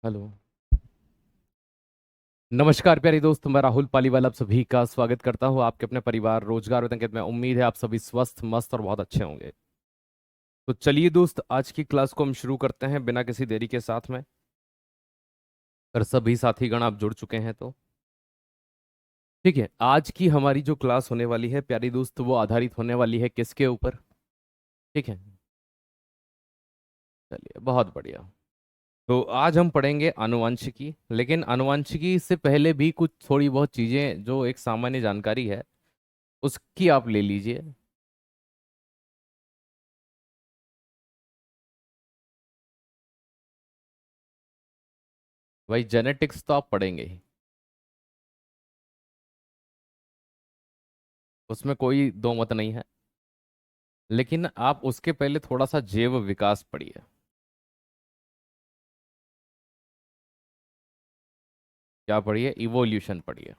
Hello. नमस्कार प्यारे दोस्त, मैं राहुल पालीवाल आप सभी का स्वागत करता हूँ आपके अपने परिवार रोजगार वेतन के में। उम्मीद है आप सभी स्वस्थ मस्त और बहुत अच्छे होंगे। तो चलिए दोस्त, आज की क्लास को हम शुरू करते हैं बिना किसी देरी के साथ में। अगर सभी साथीगण आप जुड़ चुके हैं तो ठीक है। आज की हमारी जो क्लास होने वाली है प्यारी दोस्त, वो आधारित होने वाली है किसके ऊपर? ठीक है, चलिए बहुत बढ़िया। तो आज हम पढ़ेंगे आनुवंशिकी, लेकिन आनुवंशिकी से पहले भी कुछ थोड़ी बहुत चीजें जो एक सामान्य जानकारी है उसकी आप ले लीजिए। भाई जेनेटिक्स तो आप पढ़ेंगे ही, उसमें कोई दो मत नहीं है। लेकिन आप उसके पहले थोड़ा सा जैव विकास पढ़िए। क्या पढ़िए? इवोल्यूशन पढ़िए।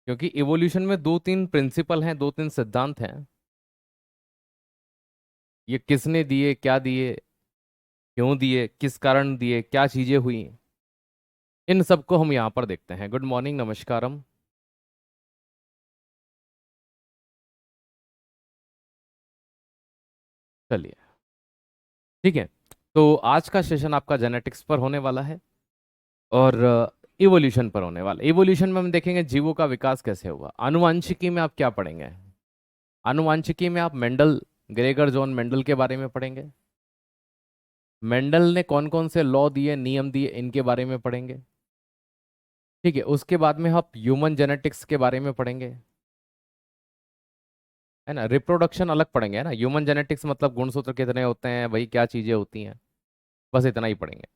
क्योंकि इवोल्यूशन में दो तीन प्रिंसिपल हैं, दो तीन सिद्धांत हैं। ये किसने दिए, क्या दिए, क्यों दिए, किस कारण दिए, क्या चीजें हुई, इन सबको हम यहाँ पर देखते हैं। गुड मॉर्निंग, नमस्कारम। चलिए, ठीक है। तो आज का सेशन आपका जेनेटिक्स पर होने वाला है और इवोल्यूशन पर होने वाला है। इवोल्यूशन में हम देखेंगे जीवों का विकास कैसे हुआ। आनुवांशिकी में आप क्या पढ़ेंगे? आनुवांशिकी में आप मेंडल, ग्रेगर जॉन मेंडल के बारे में पढ़ेंगे। मेंडल ने कौन कौन से लॉ दिए, नियम दिए, इनके बारे में पढ़ेंगे। ठीक है, उसके बाद में आप ह्यूमन जेनेटिक्स के बारे में पढ़ेंगे, है ना। रिप्रोडक्शन अलग पढ़ेंगे, है ना। ह्यूमन जेनेटिक्स मतलब गुणसूत्र कितने होते हैं, भाई क्या चीजें होती हैं, बस इतना ही पढ़ेंगे,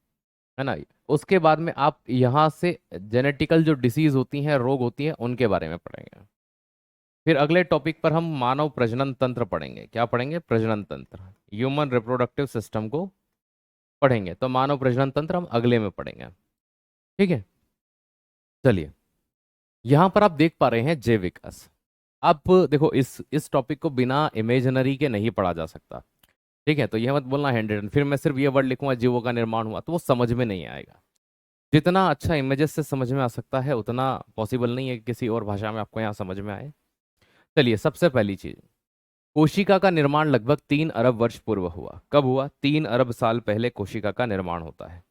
है ना। उसके बाद में आप यहाँ से जेनेटिकल जो डिसीज होती हैं, रोग होती हैं, उनके बारे में पढ़ेंगे। फिर अगले टॉपिक पर हम मानव प्रजनन तंत्र पढ़ेंगे। क्या पढ़ेंगे? प्रजनन तंत्र, ह्यूमन रिप्रोडक्टिव सिस्टम को पढ़ेंगे। तो मानव प्रजनन तंत्र हम अगले में पढ़ेंगे। ठीक है, चलिए। यहां पर आप देख पा रहे हैं जैव विकास। आप देखो, इस टॉपिक को बिना इमेजनरी के नहीं पढ़ा जा सकता। ठीक है, तो यह मत बोलना हैंडेड, फिर मैं सिर्फ ये वर्ड लिखूंगा जीवों का निर्माण हुआ, तो वो समझ में नहीं आएगा। जितना अच्छा इमेजेस से समझ में आ सकता है उतना पॉसिबल नहीं है कि किसी और भाषा में आपको यहाँ समझ में आए। चलिए, सबसे पहली चीज, कोशिका का निर्माण लगभग 3 अरब वर्ष पूर्व हुआ। कब हुआ? 3 अरब साल पहले कोशिका का निर्माण होता है।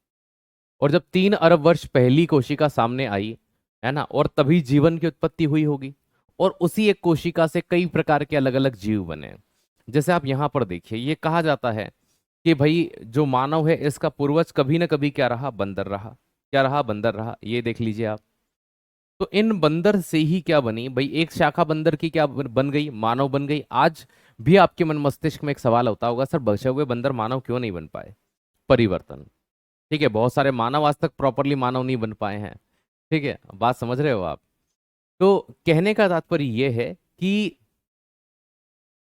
और जब 3 अरब वर्ष पहली कोशिका सामने आई, है ना, और तभी जीवन की उत्पत्ति हुई होगी। और उसी एक कोशिका से कई प्रकार के अलग अलग जीव बने। जैसे आप यहां पर देखिए, ये कहा जाता है कि भाई जो मानव है इसका पूर्वज कभी ना कभी क्या रहा? बंदर रहा। क्या रहा? बंदर रहा। ये देख लीजिए आप। तो इन बंदर से ही क्या बनी भाई? एक शाखा बंदर की क्या बन गई? मानव बन गई। आज भी आपके मन मस्तिष्क में एक सवाल होता होगा, सर बचे हुए बंदर मानव क्यों नहीं बन पाए? परिवर्तन। ठीक है, बहुत सारे मानव आज तक प्रॉपरली मानव नहीं बन पाए हैं। ठीक है, बात समझ रहे हो आप? तो कहने का तात्पर्य यह है कि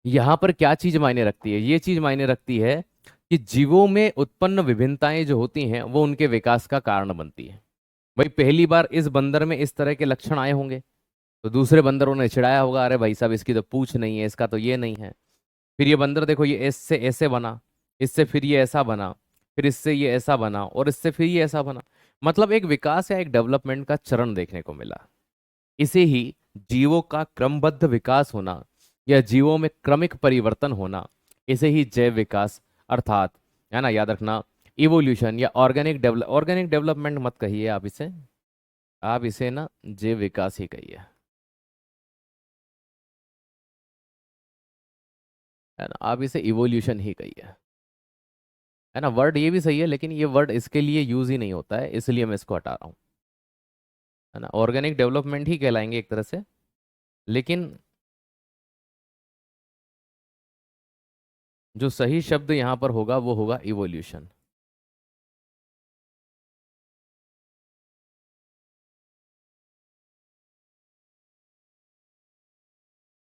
यहां पर क्या चीज मायने रखती है? ये चीज मायने रखती है कि जीवों में उत्पन्न विभिन्नताएं जो होती हैं वो उनके विकास का कारण बनती है। भाई पहली बार इस बंदर में इस तरह के लक्षण आए होंगे, तो दूसरे बंदरों ने चिढ़ाया होगा, अरे भाई साहब इसकी तो पूंछ नहीं है, इसका तो ये नहीं है। फिर ये बंदर देखो, ये इससे ऐसे बना, इससे फिर ये ऐसा बना, फिर इससे ये ऐसा बना, और इससे फिर ये ऐसा बना। मतलब एक विकास या एक डेवलपमेंट का चरण देखने को मिला। इसे ही जीवों का क्रमबद्ध विकास होना या जीवों में क्रमिक परिवर्तन होना, इसे ही जैव विकास अर्थात, है ना, याद रखना, इवोल्यूशन या ऑर्गेनिक डेवलपमेंट मत कहिए आप इसे। आप इसे ना जैव विकास ही कहिए, है ना। आप इसे इवोल्यूशन ही कहिए, है ना। वर्ड ये भी सही है, लेकिन ये वर्ड इसके लिए यूज ही नहीं होता है, इसलिए मैं इसको हटा रहा हूँ, है ना। ऑर्गेनिक डेवलपमेंट ही कहलाएंगे एक तरह से, लेकिन जो सही शब्द यहाँ पर होगा वो होगा इवोल्यूशन।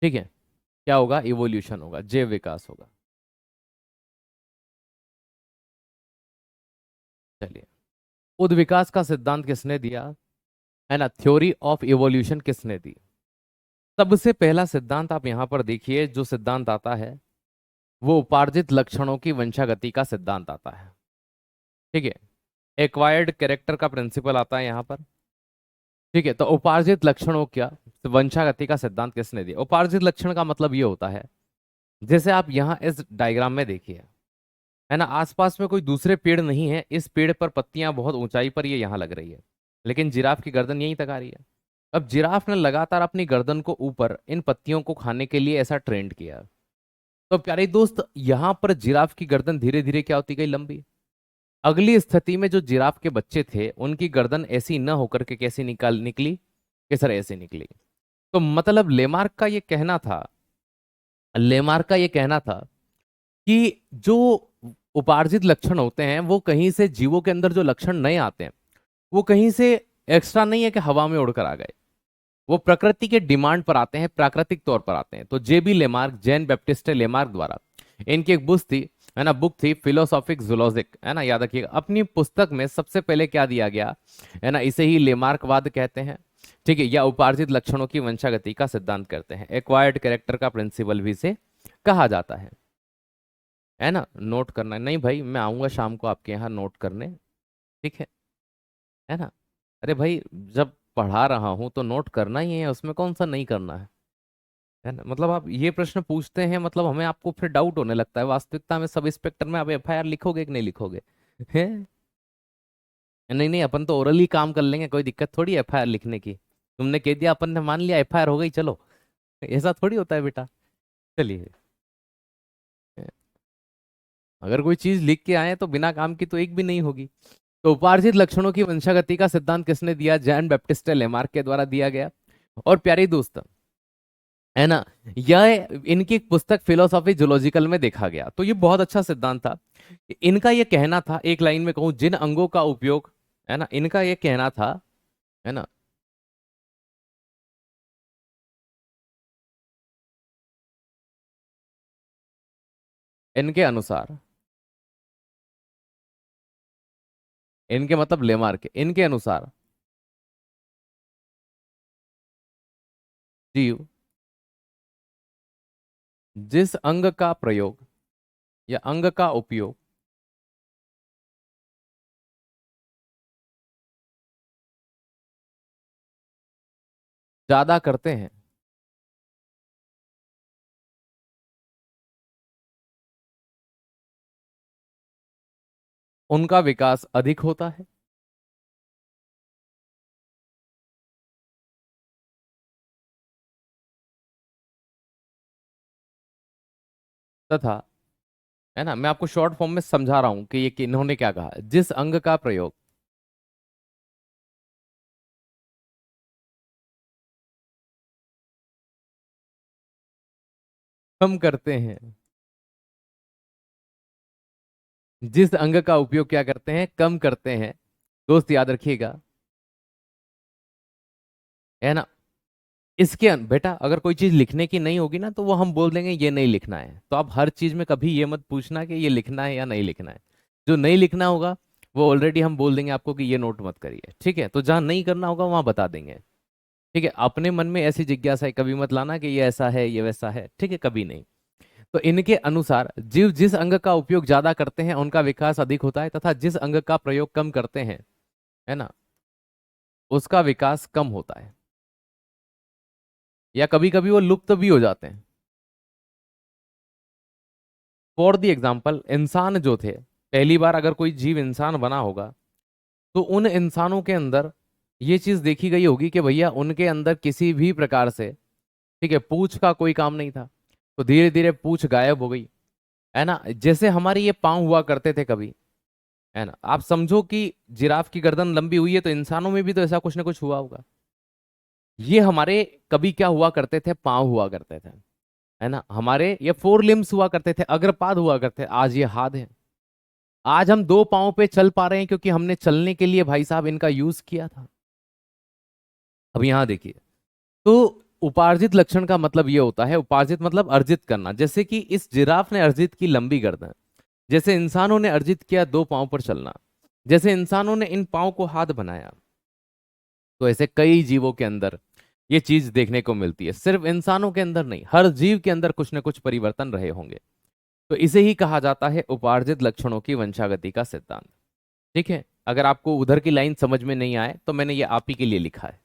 ठीक है, क्या होगा? इवोल्यूशन होगा, जैव विकास होगा। चलिए, उद्विकास का सिद्धांत किसने दिया, है ना, थ्योरी ऑफ इवोल्यूशन किसने दी? सबसे पहला सिद्धांत आप यहां पर देखिए, जो सिद्धांत आता है वो उपार्जित लक्षणों की वंशागति का सिद्धांत आता है। ठीक है, एक्वायर्ड कैरेक्टर का प्रिंसिपल आता है यहाँ पर। ठीक है, तो उपार्जित लक्षणों क्या वंशागति का सिद्धांत किसने दिया? उपार्जित लक्षण का मतलब ये होता है, जैसे आप यहाँ इस डायग्राम में देखिए, है ना, आसपास में कोई दूसरे पेड़ नहीं है, इस पेड़ पर पत्तियां बहुत ऊंचाई पर ये यहाँ लग रही है, लेकिन जिराफ की गर्दन यहीं तक आ रही है। अब जिराफ ने लगातार अपनी गर्दन को ऊपर इन पत्तियों को खाने के लिए ऐसा ट्रेंड किया। तो प्यारे दोस्त, यहाँ पर जिराफ की गर्दन धीरे धीरे क्या होती गई? लंबी। अगली स्थिति में जो जिराफ के बच्चे थे उनकी गर्दन ऐसी न होकर के कैसी निकली कि सर ऐसे निकली। तो मतलब लेमार्क का ये कहना था कि जो उपार्जित लक्षण होते हैं वो कहीं से, जीवों के अंदर जो लक्षण नए आते हैं वो कहीं से एक्स्ट्रा नहीं है कि हवा में उड़कर आ गए, वो प्रकृति के डिमांड पर आते हैं, प्राकृतिक तौर पर आते हैं। तो जेबी लेमार्क, जैन बैप्टिस्ट लेमार्क द्वारा, इनकी एक बुक थी, है ना, बुक थी फिलोसॉफिक जूलॉजिक, है ना, याद रखिएगा। अपनी पुस्तक में सबसे पहले क्या दिया गया, है ना, इसे ही लेमार्कवाद कहते हैं। ठीक है, या उपार्जित लक्षणों की वंशागति का सिद्धांत करते हैं, एक्वायर्ड कैरेक्टर का प्रिंसिपल भी इसे कहा जाता है ना। नोट करना है? नहीं भाई, मैं आऊंगा शाम को आपके यहाँ नोट करने, ठीक है ना। अरे भाई, जब पढ़ा रहा हूं तो नोट करना ही है, उसमें कौन सा नहीं करना है ना। मतलब आप ये प्रश्न पूछते हैं, मतलब हमें आपको फिर डाउट होने लगता है, वास्तविकता में सब इंस्पेक्टर में आप एफआईआर लिखोगे कि नहीं लिखोगे? हैं? नहीं नहीं, अपन तो ओरली काम कर लेंगे, कोई दिक्कत थोड़ी है एफआईआर लिखने की। तुमने कह दिया, अपन ने मान लिया, एफआईआर हो गई, चलो। ऐसा थोड़ी होता है बेटा। चलिए, अगर कोई चीज लिख के आए तो बिना काम की तो एक भी नहीं होगी। तो उपार्जित लक्षणों की वंशागति का सिद्धांत किसने दिया? जैन बैप्टिस्ट लेमार्क के द्वारा दिया गया। और प्यारे दोस्त, है ना, यह इनकी एक पुस्तक फिलोसॉफी जूलॉजिकल में देखा गया, तो ये बहुत अच्छा सिद्धांत था। इनका ये कहना था, एक लाइन में कहूं, जिन अंगों का उपयोग, है ना, इनका ये कहना था, है ना, इनके अनुसार, इनके मतलब लेमार्क, इनके अनुसार जीव जिस अंग का प्रयोग या अंग का उपयोग ज्यादा करते हैं, उनका विकास अधिक होता है, तथा, है ना, मैं आपको शॉर्ट फॉर्म में समझा रहा हूं कि ये कि इन्होंने क्या कहा, जिस अंग का प्रयोग कम करते हैं, जिस अंग का उपयोग क्या करते हैं, कम करते हैं, दोस्त याद रखिएगा, है ना। बेटा, अगर कोई चीज लिखने की नहीं होगी ना तो वो हम बोल देंगे ये नहीं लिखना है, तो आप हर चीज में कभी ये मत पूछना कि ये लिखना है या नहीं लिखना है। जो नहीं लिखना होगा वो ऑलरेडी हम बोल देंगे आपको कि ये नोट मत करिए, ठीक है। तो जहां नहीं करना होगा वहां बता देंगे, ठीक है। अपने मन में ऐसी जिज्ञासा है कभी मत लाना कि ये ऐसा है ये वैसा है, ठीक है, कभी नहीं। तो इनके अनुसार जीव जिस अंग का उपयोग ज्यादा करते हैं उनका विकास अधिक होता है, तथा जिस अंग का प्रयोग कम करते हैं, है ना, उसका विकास कम होता है, या कभी कभी वो लुप्त भी हो जाते हैं। फॉर द एग्जाम्पल, इंसान जो थे, पहली बार अगर कोई जीव इंसान बना होगा तो उन इंसानों के अंदर ये चीज देखी गई होगी कि भैया उनके अंदर किसी भी प्रकार से, ठीक है, पूंछ का कोई काम नहीं था, तो धीरे धीरे पूंछ गायब हो गई, है ना। जैसे हमारे ये पांव हुआ करते थे कभी, है ना, आप समझो कि जिराफ की गर्दन लंबी हुई है तो इंसानों में भी तो ऐसा कुछ ना कुछ हुआ होगा। ये हमारे कभी क्या हुआ करते थे, पांव हुआ करते थे, है ना, हमारे ये फोर लिम्स हुआ करते थे, अग्रपाद हुआ करते थे, आज ये हाथ है। आज हम दो पांव पे चल पा रहे हैं क्योंकि हमने चलने के लिए भाई साहब इनका यूज किया था। अब यहां देखिए, तो उपार्जित लक्षण का मतलब ये होता है, उपार्जित मतलब अर्जित करना, जैसे कि इस जिराफ ने अर्जित की लंबी गर्दन, जैसे इंसानों ने अर्जित किया दो पांव पर चलना, जैसे इंसानों ने इन पांव को हाथ बनाया। तो ऐसे कई जीवों के अंदर ये चीज देखने को मिलती है, सिर्फ इंसानों के अंदर नहीं, हर जीव के अंदर कुछ न कुछ परिवर्तन रहे होंगे। तो इसे ही कहा जाता है उपार्जित लक्षणों की वंशागति का सिद्धांत। ठीक है, अगर आपको उधर की लाइन समझ में नहीं आए तो मैंने ये आप ही के लिए लिखा है।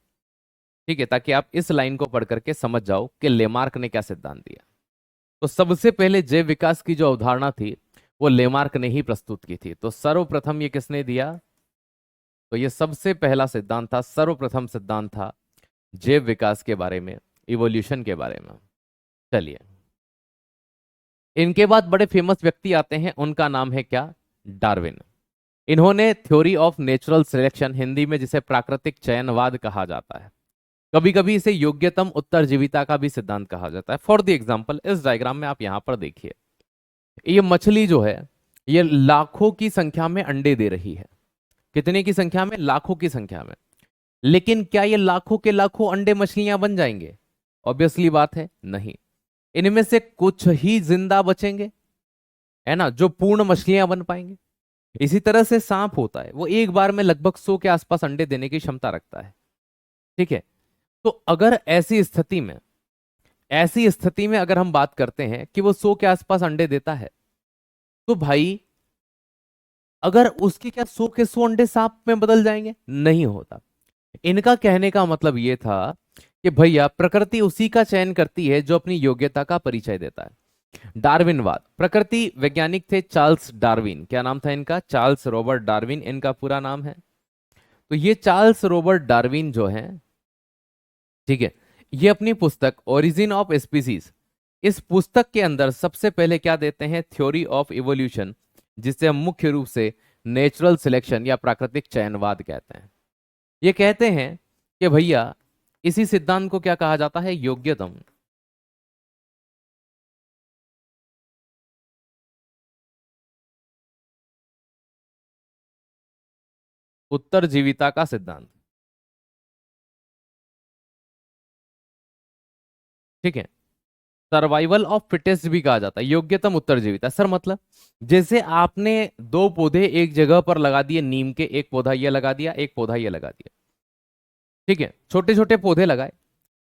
ठीक है, ताकि आप इस लाइन को पढ़ करके समझ जाओ कि लेमार्क ने क्या सिद्धांत दिया। तो सबसे पहले जैव विकास की जो अवधारणा थी वो लेमार्क ने ही प्रस्तुत की थी। तो सर्वप्रथम ये किसने दिया? तो ये सबसे पहला सिद्धांत था, सर्वप्रथम सिद्धांत था जैव विकास के बारे में, इवोल्यूशन के बारे में। चलिए, इनके बाद बड़े फेमस व्यक्ति आते हैं, उनका नाम है क्या? डार्विन। इन्होंने theory of natural selection, Hindi में जिसे प्राकृतिक चयनवाद कहा जाता है, कभी कभी इसे योग्यतम उत्तरजीविता का भी सिद्धांत कहा जाता है। फॉर द एग्जाम्पल, इस डायग्राम में आप यहां पर देखिए, ये मछली जो है ये लाखों की संख्या में अंडे दे रही है। कितने की संख्या में? लाखों की संख्या में। लेकिन क्या ये लाखों के लाखों अंडे मछलियां बन जाएंगे? ऑब्वियसली बात है, नहीं। इनमें से कुछ ही जिंदा बचेंगे, है ना, जो पूर्ण मछलियां बन पाएंगे। इसी तरह से सांप होता है, वो एक बार में लगभग 100 के आसपास अंडे देने की क्षमता रखता है। ठीक है, तो अगर ऐसी स्थिति में अगर हम बात करते हैं कि वो 100 के आसपास अंडे देता है, तो भाई अगर उसके क्या 100 के 100 अंडे सांप में बदल जाएंगे? नहीं होता। इनका कहने का मतलब ये था कि भैया प्रकृति उसी का चयन करती है जो अपनी योग्यता का परिचय देता है। डार्विनवाद, प्रकृति वैज्ञानिक थे चार्ल्स डार्विन। क्या नाम था इनका? चार्ल्स रॉबर्ट डार्विन इनका पूरा नाम है। तो ये चार्ल्स रॉबर्ट डार्विन जो है, ठीक है, ये अपनी पुस्तक ओरिजिन ऑफ स्पीसीज, इस पुस्तक के अंदर सबसे पहले क्या देते हैं? थ्योरी ऑफ इवोल्यूशन, जिसे हम मुख्य रूप से नेचुरल सिलेक्शन या प्राकृतिक चयनवाद कहते हैं। ये कहते हैं कि भैया इसी सिद्धांत को क्या कहा जाता है? योग्यतम उत्तरजीविता का सिद्धांत। ठीक है, सर्वाइवल ऑफ फिटेस्ट भी कहा जाता है, योग्यतम उत्तरजीविता। सर मतलब जैसे आपने दो पौधे एक जगह पर लगा दिए, नीम के, एक पौधा ये लगा दिया, एक पौधा ये लगा दिया। ठीक है, छोटे छोटे पौधे लगाए,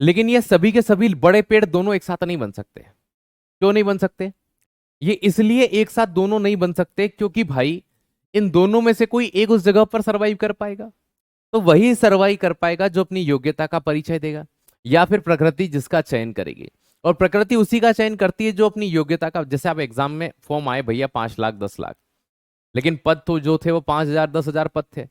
लेकिन ये सभी के सभी बड़े पेड़ दोनों एक साथ नहीं बन सकते। क्यों नहीं बन सकते? ये इसलिए एक साथ दोनों नहीं बन सकते क्योंकि भाई इन दोनों में से कोई एक उस जगह पर सरवाइव कर पाएगा, तो वही सरवाइव कर पाएगा जो अपनी योग्यता का परिचय देगा, या फिर प्रकृति जिसका चयन करेगी। और प्रकृति उसी का चयन करती है जो अपनी योग्यता का, जैसे आप एग्जाम में फॉर्म आए भैया 5 लाख 10 लाख, लेकिन पद तो जो थे वो 5,000 10,000 पद थे।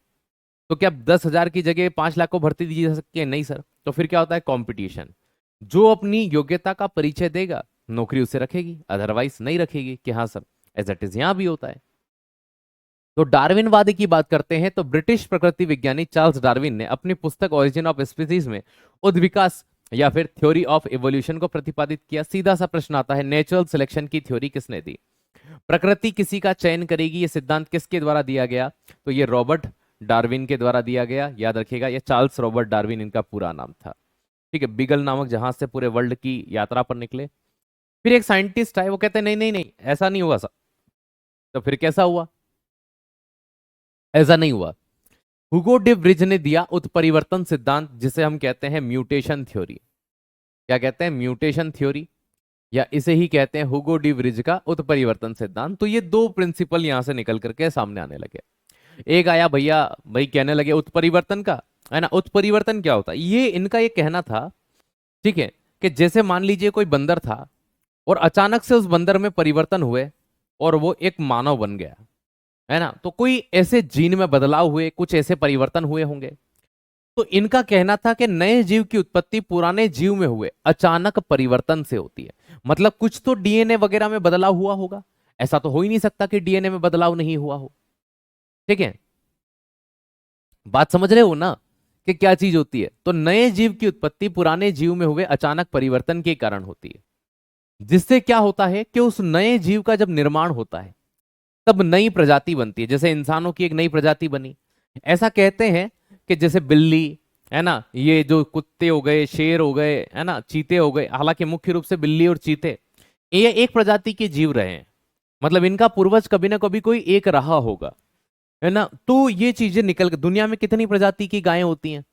तो क्या 10,000 की जगह 5 लाख को भर्ती दी जा सकती है? नहीं सर। तो फिर क्या होता है? कंपटीशन। जो अपनी योग्यता का परिचय देगा नौकरी उसे रखेगी, अदरवाइज नहीं रखेगी। कि हाँ सर, एज इट इज यहां भी होता है। तो डार्विनवाद की बात करते हैं तो ब्रिटिश प्रकृति विज्ञानी चार्ल्स डार्विन ने अपनी पुस्तक ओरिजिन ऑफ स्पीसीज में उद्विकास या फिर थ्योरी ऑफ इवोल्यूशन को प्रतिपादित किया। सीधा सा प्रश्न आता है, नेचुरल सिलेक्शन की थ्योरी किसने दी? प्रकृति किसी का चयन करेगी, ये सिद्धांत किसके द्वारा दिया गया? तो ये रॉबर्ट डार्विन के द्वारा दिया गया। याद रखिएगा, ये चार्ल्स रॉबर्ट डार्विन इनका पूरा नाम था। ठीक है, बीगल नामक जहाज से पूरे वर्ल्ड की यात्रा पर निकले। फिर एक साइंटिस्ट आए, वो कहते हैं नहीं नहीं नहीं, ऐसा नहीं हुआ सर। तो फिर कैसा हुआ? ऐसा नहीं हुआ। हुगो डे व्रिज ने दिया उत्परिवर्तन सिद्धांत, जिसे हम कहते हैं म्यूटेशन थ्योरी। क्या कहते हैं? म्यूटेशन थ्योरी, या इसे ही कहते हैं हुगो डी व्रिज का उत्परिवर्तन सिद्धांत। तो ये दो प्रिंसिपल यहां से निकल करके सामने आने लगे। एक आया भैया, भाई कहने लगे उत्परिवर्तन का, है ना। उत्परिवर्तन क्या होता है? ये इनका ये कहना था, ठीक है, कि जैसे मान लीजिए कोई बंदर था और अचानक से उस बंदर में परिवर्तन हुए और वो एक मानव बन गया, है ना। तो कोई ऐसे जीन में बदलाव हुए, कुछ ऐसे परिवर्तन हुए होंगे। तो इनका कहना था कि नए जीव की उत्पत्ति पुराने जीव में हुए अचानक परिवर्तन से होती है। मतलब कुछ तो डीएनए वगैरह में बदलाव हुआ होगा, ऐसा तो हो ही नहीं सकता कि डीएनए में बदलाव नहीं हुआ हो। ठीक है, बात समझ रहे हो ना कि क्या चीज होती है? तो नए जीव की उत्पत्ति पुराने जीव में हुए अचानक परिवर्तन के कारण होती है, जिससे क्या होता है कि उस नए जीव का जब निर्माण होता है तब नई प्रजाति बनती है। जैसे इंसानों की एक नई प्रजाति बनी, ऐसा कहते हैं कि जैसे बिल्ली, है ना, ये जो कुत्ते हो गए, शेर हो गए, है ना, चीते हो गए, हालांकि मुख्य रूप से बिल्ली और चीते ये एक प्रजाति के जीव रहे हैं। मतलब इनका पूर्वज कभी ना कभी कोई एक रहा होगा, है ना। तो ये चीजें निकल कर, दुनिया में कितनी प्रजाति की गायें होती हैं,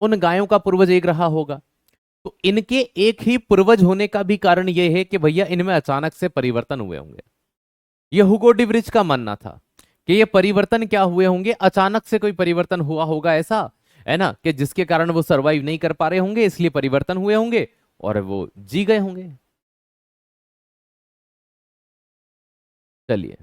उन गायों का पूर्वज एक रहा होगा। तो इनके एक ही पूर्वज होने का भी कारण यह है कि भैया इनमें अचानक से परिवर्तन हुए होंगे। यह हुगो डी व्रिज का मानना था कि ये परिवर्तन क्या हुए होंगे, अचानक से कोई परिवर्तन हुआ होगा ऐसा, है ना, कि जिसके कारण वो सरवाइव नहीं कर पा रहे होंगे, इसलिए परिवर्तन हुए होंगे और वो जी गए होंगे। चलिए,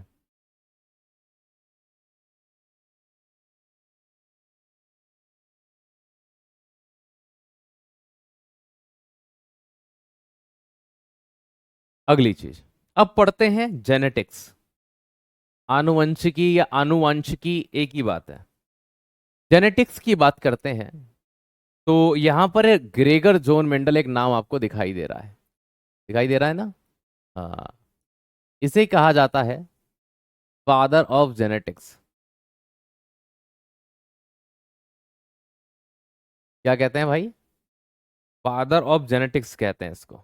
अगली चीज, अब पढ़ते हैं जेनेटिक्स। आनुवंशिकी या आनुवांशिकी एक ही बात है। जेनेटिक्स की बात करते हैं तो यहां पर ग्रेगर जॉन मेंडल एक नाम आपको दिखाई दे रहा है, दिखाई दे रहा है ना। हाँ, इसे कहा जाता है फादर ऑफ जेनेटिक्स। क्या कहते हैं भाई? फादर ऑफ जेनेटिक्स कहते हैं इसको।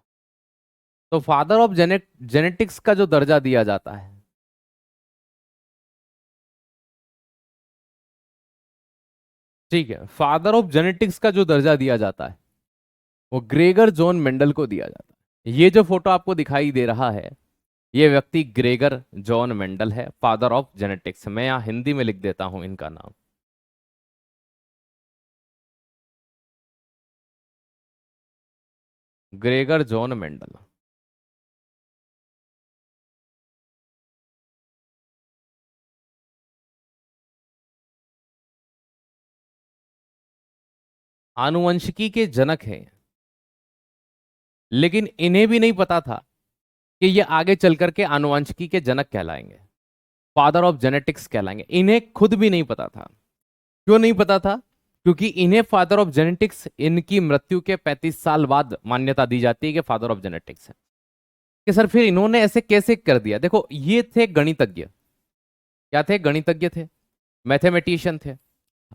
तो फादर ऑफ जेनेटिक्स का जो दर्जा दिया जाता है, ठीक है, फादर ऑफ जेनेटिक्स का जो दर्जा दिया जाता है वो ग्रेगर जॉन मेंडल को दिया जाता है। ये जो फोटो आपको दिखाई दे रहा है, ये व्यक्ति ग्रेगर जॉन मेंडल है, फादर ऑफ जेनेटिक्स। मैं यहाँ हिंदी में लिख देता हूं इनका नाम, ग्रेगर जॉन मेंडल। आनुवंशिकी के जनक हैं, लेकिन इन्हें भी नहीं पता था कि ये आगे चल करके आनुवंशिकी के जनक कहलाएंगे, फादर ऑफ जेनेटिक्स कहलाएंगे। इन्हें खुद भी नहीं पता था। क्यों नहीं पता था? क्योंकि इन्हें फादर ऑफ जेनेटिक्स इनकी मृत्यु के 35 साल बाद मान्यता दी जाती है कि फादर ऑफ जेनेटिक्स है। कि सर फिर इन्होंने ऐसे कैसे कर दिया? देखो, ये थे गणितज्ञ। क्या थे? गणितज्ञ थे, मैथमेटिशियन थे।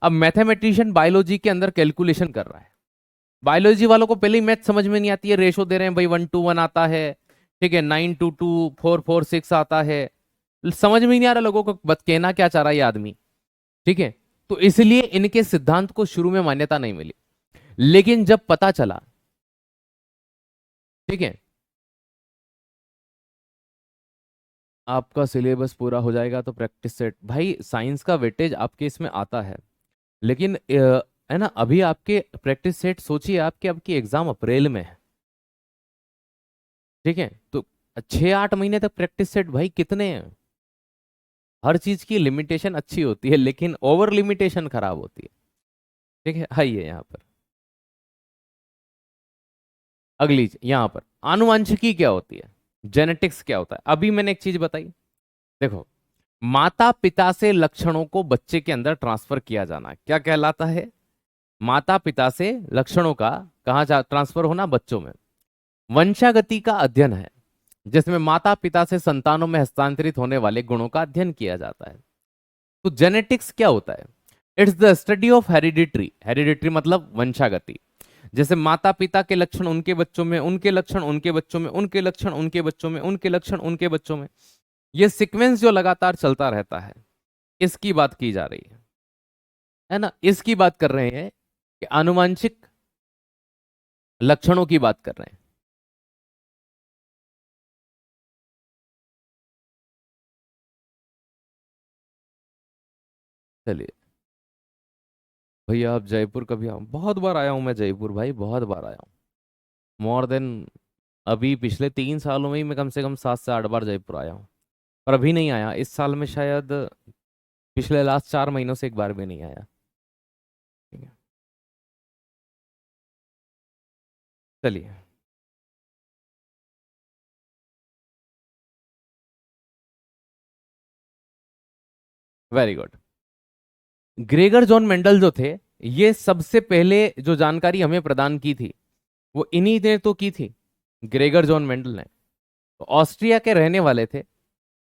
अब मैथमेटिशियन बायोलॉजी के अंदर कैलकुलेशन कर रहा है। बायोलॉजी वालों को पहले ही मैथ समझ में नहीं आती है, रेशो दे रहे हैं भाई, 1:1 आता है, ठीक है, 9:2, 4:4, 6 आता है, समझ में ही नहीं आ रहा लोगों को बत कहना क्या चाह रहा है ये आदमी, ठीक है। तो इसलिए इनके सिद्धांत को शुरू में मान्यता नहीं मिली। लेकिन जब पता चला, ठीक है, आपका सिलेबस पूरा हो जाएगा तो प्रैक्टिस सेट, भाई साइंस का वेटेज आपके इसमें आता है, लेकिन है ना, अभी आपके प्रैक्टिस सेट सोचिए, आपके आपकी एग्जाम अप्रैल में है, ठीक है, तो 6-8 महीने तक प्रैक्टिस सेट भाई कितने हैं? हर चीज की लिमिटेशन अच्छी होती है, लेकिन ओवर लिमिटेशन खराब होती है, ठीक है। आइए यहाँ पर, अगली यहाँ पर आनुवंशिकी क्या होती है, जेनेटिक्स क्या होता है। अभी मैंने एक चीज बताई, देखो, माता पिता से लक्षणों को बच्चे के अंदर ट्रांसफर किया जाना क्या कहलाता है? माता पिता से लक्षणों का कहाँ ट्रांसफर होना? बच्चों में। वंशागति का अध्ययन है जिसमें माता पिता से संतानों में हस्तांतरित होने वाले गुणों का अध्ययन किया जाता है। तो जेनेटिक्स क्या होता है? It's the study of hereditary. Hereditary मतलब वंशागति। जैसे माता पिता के लक्षण उनके बच्चों में, उनके लक्षण उनके बच्चों में, उनके लक्षण उनके बच्चों में, उनके लक्षण उनके बच्चों में, ये सीक्वेंस जो लगातार चलता रहता है, इसकी बात की जा रही है ना। इसकी बात कर रहे हैं कि आनुवांशिक लक्षणों की बात कर रहे हैं। चलिए भैया, आप जयपुर कभी आओ, बहुत बार आया हूं मैं जयपुर भाई, बहुत बार आया हूँ, मोर देन, अभी पिछले 3 सालों में ही मैं कम से कम 7 से 8 बार जयपुर आया हूँ। पर अभी नहीं आया, इस साल में शायद पिछले लास्ट 4 महीनों से एक बार भी नहीं आया, ठीक है। चलिए, very good. Gregor John Mendel जो थे, ये सबसे पहले जो जानकारी हमें प्रदान की थी वो इन्हीं ने तो की थी, ग्रेगर जॉन मेंडल ने। तो ऑस्ट्रिया के रहने वाले थे,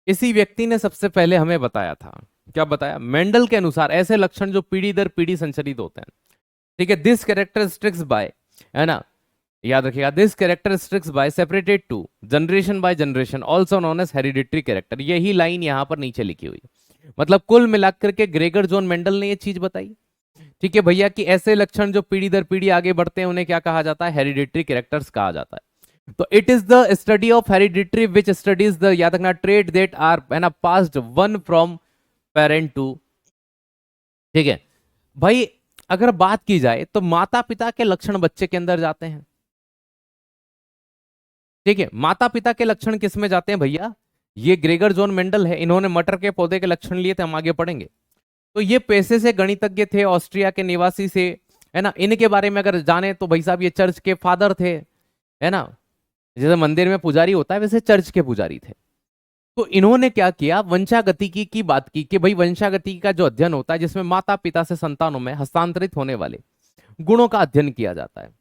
इसी व्यक्ति ने सबसे पहले हमें बताया था। क्या बताया? मेंडल के अनुसार ऐसे लक्षण जो पीढ़ी दर पीढ़ी संचरित होते हैं, ठीक है, दिस कैरेक्टरिस्टिक्स बाय, है ना, याद रखिएगा, this characteristics by separated to generation by generation also known as hereditary character. यही लाइन यहां पर नीचे लिखी हुई। मतलब कुल मिलाकर के ग्रेगर जॉन मेंडल ने ये चीज बताई, ठीक है भैया, कि ऐसे लक्षण जो पीढ़ी दर पीढ़ी आगे बढ़ते हैं उन्हें क्या कहा जाता है? हेरिडिटरी कैरेक्टर्स कहा जाता है। तो it is the study of hereditary which studies the, याद रखना, ट्रेट दैट आर, है ना, passed one from parent to. ठीक है भाई, अगर बात की जाए तो माता पिता के लक्षण बच्चे के अंदर जाते हैं। ठीक है, माता पिता के लक्षण किस में जाते हैं भैया? ये ग्रेगर जॉन मेंडल है, इन्होंने मटर के पौधे के लक्षण लिए थे, हम आगे पढ़ेंगे। तो ये पैसे से गणितज्ञ थे, ऑस्ट्रिया के निवासी से, है ना। इनके बारे में अगर जाने तो भाई साहब ये चर्च के फादर थे, है ना। जैसे मंदिर में पुजारी होता है वैसे चर्च के पुजारी थे। तो इन्होंने क्या किया, वंशागतिकी की बात की कि भाई वंशागतिकी का जो अध्ययन होता है जिसमें माता पिता से संतानों में हस्तांतरित होने वाले गुणों का अध्ययन किया जाता है।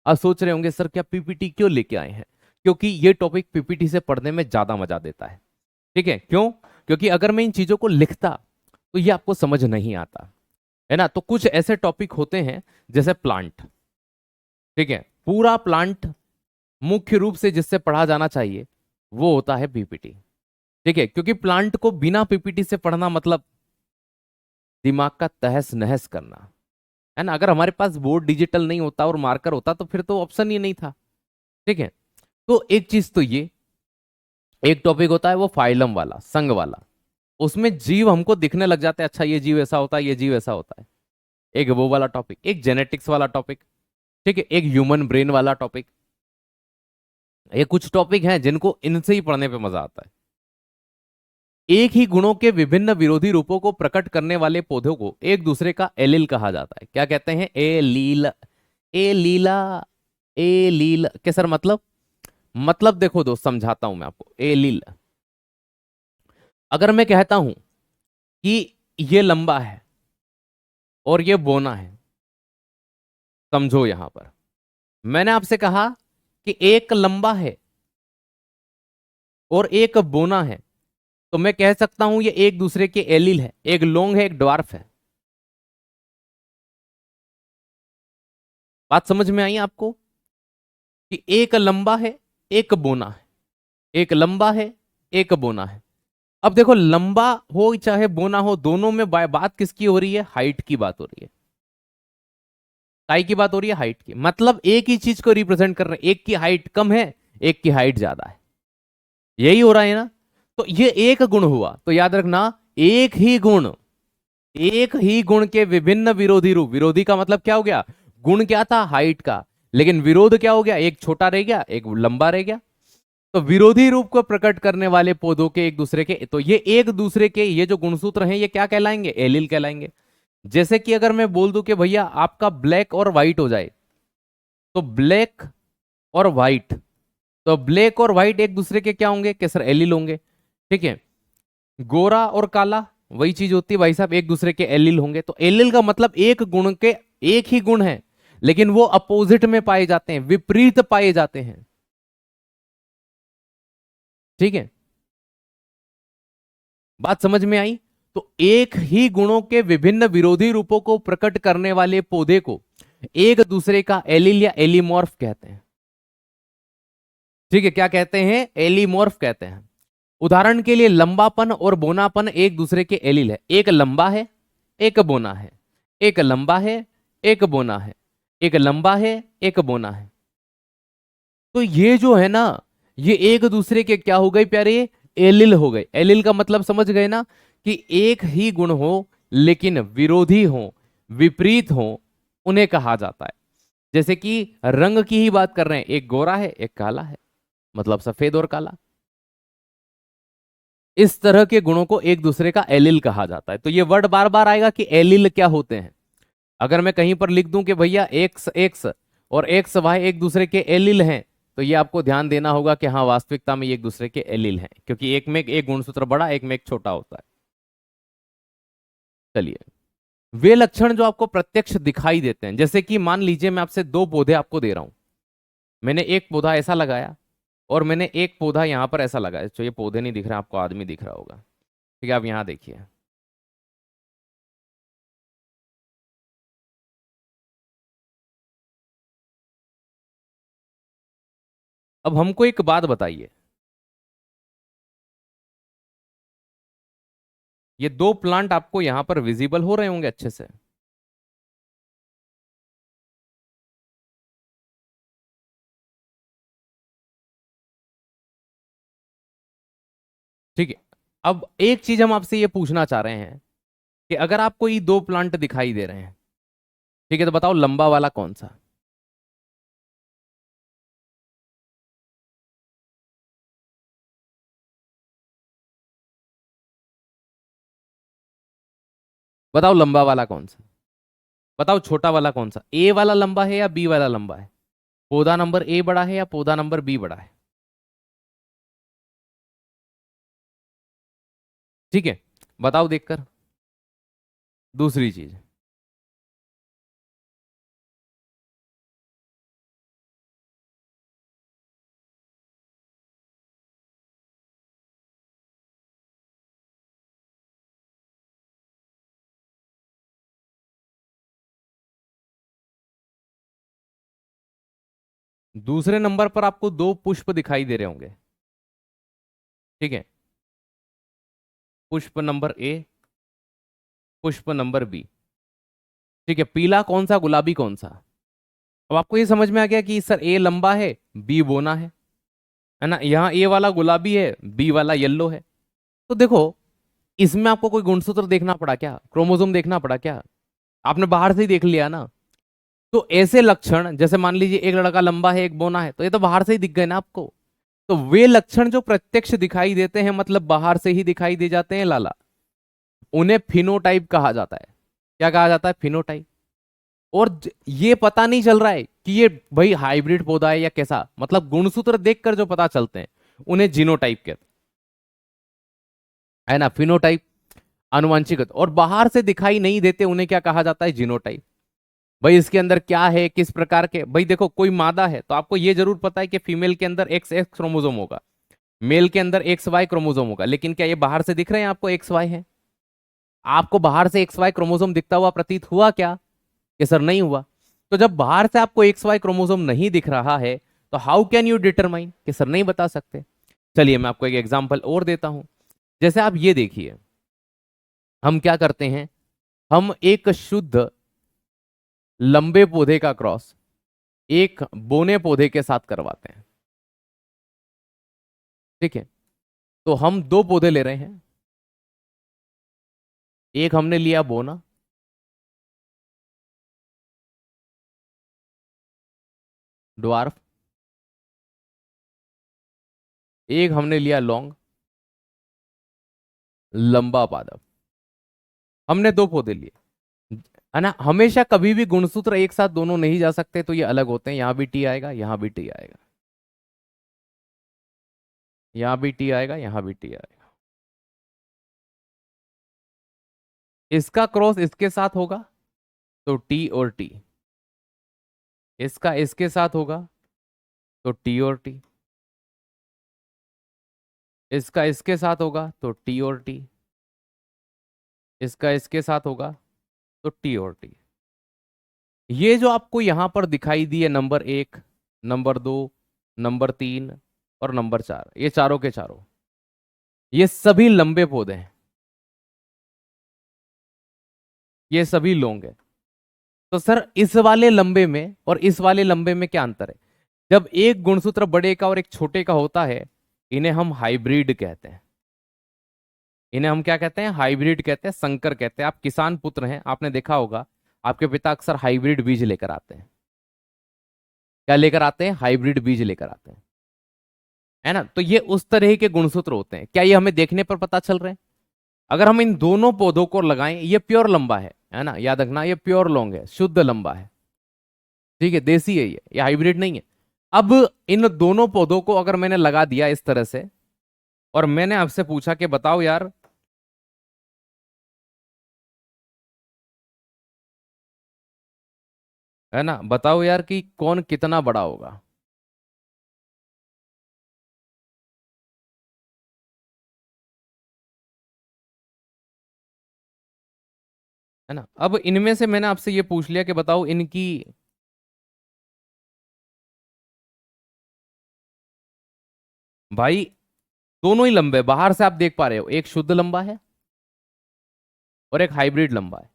आप सोच रहे होंगे सर क्या पीपीटी क्यों लेके आए हैं? क्योंकि ये टॉपिक पीपीटी से पढ़ने में ज्यादा मजा देता है। ठीक है, क्यों? क्योंकि अगर मैं इन चीजों को लिखता तो ये आपको समझ नहीं आता, है ना। तो कुछ ऐसे टॉपिक होते हैं जैसे प्लांट। ठीक है, पूरा प्लांट मुख्य रूप से जिससे पढ़ा जाना चाहिए वो होता है पीपीटी। ठीक है, क्योंकि प्लांट को बिना पीपीटी से पढ़ना मतलब दिमाग का तहस नहस करना, है ना। अगर हमारे पास बोर्ड डिजिटल नहीं होता और मार्कर होता तो फिर तो ऑप्शन ही नहीं था। ठीक है, तो एक चीज तो ये, एक टॉपिक होता है वो फाइलम वाला, संघ वाला। उसमें जीव हमको दिखने लग जाते हैं, अच्छा ये जीव ऐसा होता है, ये जीव ऐसा होता है। एक वो वाला टॉपिक, एक जेनेटिक्स वाला टॉपिक। ठीक है, एक ह्यूमन ब्रेन वाला टॉपिक। ये कुछ टॉपिक हैं जिनको इनसे ही पढ़ने पे मजा आता है। एक ही गुणों के विभिन्न विरोधी रूपों को प्रकट करने वाले पौधों को एक दूसरे का एलिल कहा जाता है। क्या कहते हैं? एलील। एलीला। एलील के सर मतलब देखो दोस्त, समझाता हूं मैं आपको। एलील, अगर मैं कहता हूं कि ये लंबा है और ये बोना है, समझो यहां पर मैंने आपसे कहा कि एक लंबा है और एक बोना है, तो मैं कह सकता हूं ये एक दूसरे के एलील है। एक लॉन्ग है, एक ड्वार्फ है। बात समझ में आई आपको कि एक लंबा है, एक बोना है। एक लंबा है, एक बोना है। अब देखो, लंबा हो चाहे बोना हो, दोनों में बात किसकी हो रही है? हाइट की बात हो रही है। टाई की बात हो रही है, हाइट की। मतलब एक ही चीज को रिप्रेजेंट कर रहे हैं, एक की हाइट कम है, एक की हाइट ज्यादा है। यही हो रहा है ना। तो ये एक गुण हुआ, तो याद रखना, एक ही गुण, एक ही गुण के विभिन्न विरोधी रूप। विरोधी का मतलब क्या हो गया? गुण क्या था? हाइट का। लेकिन विरोध क्या हो गया? एक छोटा रह गया, एक लंबा रह गया। तो विरोधी रूप को प्रकट करने वाले पौधों के एक दूसरे के, तो ये एक दूसरे के ये जो गुणसूत्र हैं ये क्या कहलाएंगे? एलिल कहलाएंगे। जैसे कि अगर मैं बोल दूं कि भैया आपका ब्लैक और व्हाइट हो जाए, तो ब्लैक और व्हाइट, तो ब्लैक और व्हाइट एक दूसरे के क्या होंगे? के सर एलिल होंगे। ठीक है, गोरा और काला वही चीज होती है भाई साहब, एक दूसरे के एलिल होंगे। तो एलिल का मतलब एक गुण के, एक ही गुण है लेकिन वो अपोजिट में पाए जाते हैं, विपरीत पाए जाते हैं। ठीक है, बात समझ में आई? तो एक ही गुणों के विभिन्न विरोधी रूपों को प्रकट करने वाले पौधे को एक दूसरे का एलिल या एलिमॉर्फ कहते हैं। ठीक है, क्या कहते हैं? एलिमॉर्फ कहते हैं। उदाहरण के लिए लंबापन और बोनापन एक दूसरे के एलिल है। एक लंबा है, एक बोना है। एक लंबा है, एक बोना है। एक लंबा है, एक बोना है। तो ये जो है ना, ये एक दूसरे के क्या हो गए प्यारे? एलिल हो गए। एलिल का मतलब समझ गए ना, कि एक ही गुण हो लेकिन विरोधी हो, विपरीत हो, उन्हें कहा जाता है। जैसे कि रंग की ही बात कर रहे हैं, एक गोरा है, एक काला है, मतलब सफेद और काला। इस तरह के गुणों को एक दूसरे का एलिल कहा जाता है। तो ये वर्ड बार बार आएगा कि एलिल क्या होते हैं। अगर मैं कहीं पर लिख दूं कि भैया एक्स एक्स और एक्स वाई एक दूसरे के एलिल हैं, तो ये आपको ध्यान देना होगा कि हाँ वास्तविकता में ये एक दूसरे के एलिल हैं, क्योंकि एक में एक गुणसूत्र बड़ा, एक में एक छोटा होता है। चलिए, वे लक्षण जो आपको प्रत्यक्ष दिखाई देते हैं, जैसे कि मान लीजिए मैं आपसे दो पौधे आपको दे रहा हूं। मैंने एक पौधा ऐसा लगाया और मैंने एक पौधा यहां पर ऐसा लगाया। तो ये पौधे नहीं दिख रहे, आपको आदमी दिख रहा होगा। ठीक है, आप यहां देखिए। अब हमको एक बात बताइए, ये दो प्लांट आपको यहां पर विजिबल हो रहे होंगे अच्छे से। ठीक है, अब एक चीज हम आपसे ये पूछना चाह रहे हैं कि अगर आपको ये दो प्लांट दिखाई दे रहे हैं, ठीक है, तो बताओ लंबा वाला कौन सा? बताओ लंबा वाला कौन सा? बताओ छोटा वाला कौन सा, ए वाला लंबा है या बी वाला लंबा है? पौधा नंबर ए बड़ा है या पौधा नंबर बी बड़ा है? ठीक है, बताओ देखकर। दूसरी चीज, दूसरे नंबर पर आपको दो पुष्प दिखाई दे रहे होंगे, ठीक है, पुष्प नंबर ए, पुष्प नंबर बी। ठीक है, पीला कौन सा, गुलाबी कौन सा? अब आपको ये समझ में आ गया कि सर ए लंबा है, बी बोना है ना, यहाँ ए वाला गुलाबी है, बी वाला येलो है। तो देखो, इसमें आपको कोई गुणसूत्र देखना पड़ा क्या, क्रोमोसोम देखना पड़ा क्या? आपने बाहर से ही देख लिया ना। तो ऐसे लक्षण, जैसे मान लीजिए एक लड़का लंबा है एक बोना है, तो ये तो बाहर से ही दिख गए ना आपको। तो वे लक्षण जो प्रत्यक्ष दिखाई देते हैं, मतलब बाहर से ही दिखाई दे जाते हैं लाला, उन्हें फिनोटाइप कहा जाता है। क्या कहा जाता है? फिनोटाइप। और ये पता नहीं चल रहा है कि ये भाई हाइब्रिड पौधा है या कैसा, मतलब गुणसूत्र देखकर जो पता चलते हैं उन्हें जीनोटाइप कहते हैं, है ना। फिनोटाइप आनुवंशिक, और बाहर से दिखाई नहीं देते उन्हें क्या कहा जाता है? जीनोटाइप। भाई इसके अंदर क्या है, किस प्रकार के, भाई देखो कोई मादा है तो आपको ये जरूर पता है कि फीमेल के अंदर एक्स एक्स क्रोमोसोम होगा, मेल के अंदर एक्स वाई क्रोमोसोम होगा, लेकिन क्या ये बाहर से दिख रहे हैं आपको एक्स वाई है? आपको बाहर से एक्स वाई क्रोमोसोम दिखता हुआ प्रतीत हुआ क्या? कि सर नहीं हुआ। तो जब बाहर से आपको एक्स वाई क्रोमोसोम नहीं दिख रहा है, तो हाउ कैन यू डिटरमाइन, कि सर नहीं बता सकते। चलिए मैं आपको एक एग्जांपल और देता हूं। जैसे आप ये देखिए, हम क्या करते हैं, हम एक शुद्ध लंबे पौधे का क्रॉस एक बोने पौधे के साथ करवाते हैं, ठीक है। तो हम दो पौधे ले रहे हैं, एक हमने लिया बोना, ड्वार्फ, एक हमने लिया लॉन्ग, लंबा पादप। हमने दो पौधे लिए, है ना। हमेशा कभी भी गुणसूत्र एक साथ दोनों नहीं जा सकते, तो ये अलग होते हैं। यहां भी टी आएगा, यहां भी टी आएगा, यहां भी टी आएगा, यहां भी टी आएगा। इसका क्रॉस इसके साथ होगा तो टी और टी, इसका इसके साथ होगा तो टी और टी, इसका इसके साथ होगा तो टी और टी, इसका इसके साथ होगा तो टी और टी। ये जो आपको यहां पर दिखाई दी है नंबर एक, नंबर दो, नंबर तीन और नंबर चार, ये चारों के चारों, ये सभी लंबे पौधे हैं, ये सभी लॉन्ग है। तो सर इस वाले लंबे में और इस वाले लंबे में क्या अंतर है? जब एक गुणसूत्र बड़े का और एक छोटे का होता है, इन्हें हम हाइब्रिड कहते हैं। इन्हें हम क्या कहते हैं? हाइब्रिड कहते हैं, संकर कहते हैं। आप किसान पुत्र हैं, आपने देखा होगा आपके पिता अक्सर हाइब्रिड बीज लेकर आते हैं। क्या लेकर आते हैं? हाइब्रिड बीज लेकर आते हैं, है ना। तो ये उस तरह के गुणसूत्र होते हैं। क्या ये हमें देखने पर पता चल रहे हैं? अगर हम इन दोनों पौधों को लगाएं, ये प्योर लंबा है ना, याद रखना, ये प्योर लॉन्ग है, शुद्ध लंबा है, ठीक है, देसी है ये हाइब्रिड नहीं है। अब इन दोनों पौधों को अगर मैंने लगा दिया इस तरह से, और मैंने आपसे पूछा कि बताओ यार, है ना, बताओ यार कि कौन कितना बड़ा होगा, है ना। अब इनमें से मैंने आपसे ये पूछ लिया कि बताओ इनकी, भाई दोनों ही लंबे, बाहर से आप देख पा रहे हो, एक शुद्ध लंबा है और एक हाइब्रिड लंबा है।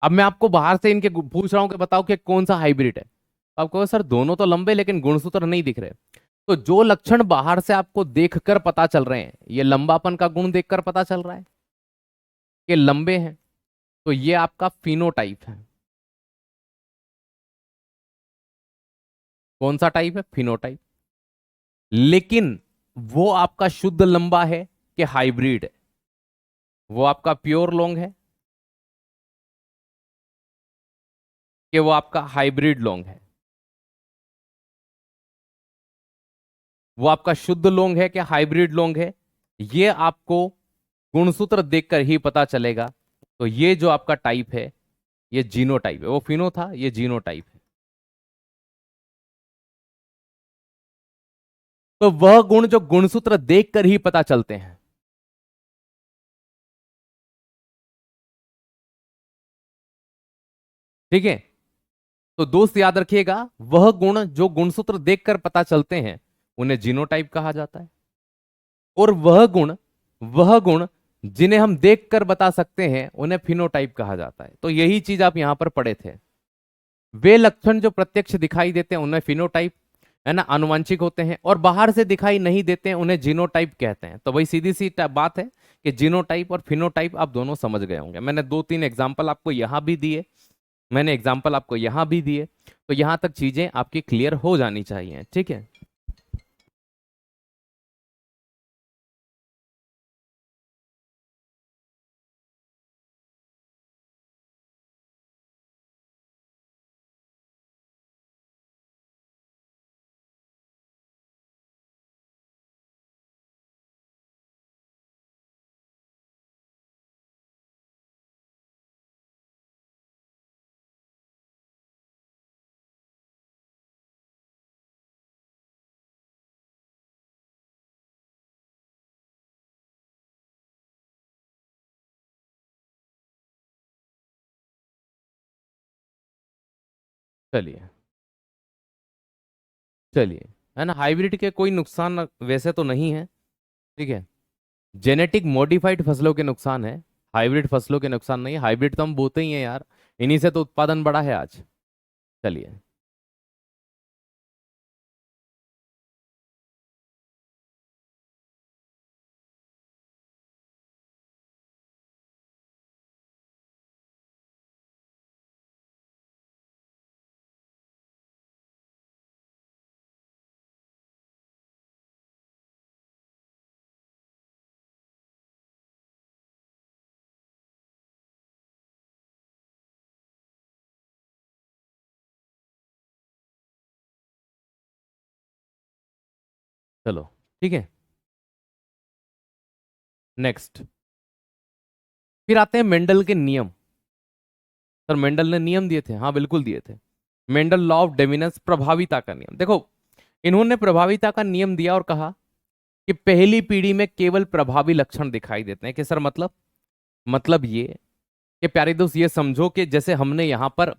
अब मैं आपको बाहर से इनके पूछ रहा हूं कि बताओ कि कौन सा हाइब्रिड है, तो आप कहो सर दोनों तो लंबे लेकिन गुणसूत्र नहीं दिख रहे। तो जो लक्षण बाहर से आपको देखकर पता चल रहे हैं, ये लंबापन का गुण देखकर पता चल रहा है कि लंबे हैं, तो ये आपका फिनोटाइप है। कौन सा टाइप है? फिनोटाइप। लेकिन वो आपका शुद्ध लंबा है कि हाइब्रिड है? वो आपका प्योर लॉन्ग है कि वो आपका हाइब्रिड लॉन्ग है? वो आपका शुद्ध लॉन्ग है कि हाइब्रिड लॉन्ग है? ये आपको गुणसूत्र देखकर ही पता चलेगा। तो ये जो आपका टाइप है, ये जीनोटाइप है। वो फिनो था, ये जीनोटाइप है। तो वह गुण जो गुणसूत्र देखकर ही पता चलते हैं। ठीक है? तो दोस्त याद रखिएगा, वह गुण जो गुणसूत्र देखकर पता चलते हैं उन्हें जीनोटाइप कहा जाता है। और वह गुण जिन्हें हम देखकर बता सकते हैं उन्हें फिनोटाइप कहा जाता है। तो यही चीज आप यहां पर पढ़े थे। वे लक्षण जो प्रत्यक्ष दिखाई देते हैं उन्हें फिनोटाइप, है ना, आनुवंशिक होते हैं, और बाहर से दिखाई नहीं देते हैं उन्हें जीनोटाइप कहते हैं। तो वही सीधी सी बात है कि जीनोटाइप और फिनोटाइप आप दोनों समझ गए होंगे। मैंने दो तीन एग्जाम्पल आपको यहां भी दिए, मैंने एग्जाम्पल आपको यहां भी दिए, तो यहां तक चीजें आपकी क्लियर हो जानी चाहिए। ठीक है? चलिए, चलिए, है ना, हाइब्रिड के कोई नुकसान वैसे तो नहीं है। ठीक है? जेनेटिक मॉडिफाइड फसलों के नुकसान है, हाइब्रिड फसलों के नुकसान नहीं है। हाइब्रिड तो हम बोते ही हैं यार, इन्हीं से तो उत्पादन बढ़ा है आज। चलिए, चलो, ठीक है, नेक्स्ट। फिर आते हैं मेंडल के नियम। सर मेंडल ने नियम दिए थे? हाँ बिल्कुल दिए थे। मेंडल लॉ ऑफ डोमिनेंस, प्रभाविता का नियम। देखो, इन्होंने प्रभाविता का नियम दिया और कहा कि पहली पीढ़ी में केवल प्रभावी लक्षण दिखाई देते हैं। कि सर मतलब ये कि प्यारे दोस्त ये समझो कि जैसे हमने यहां पर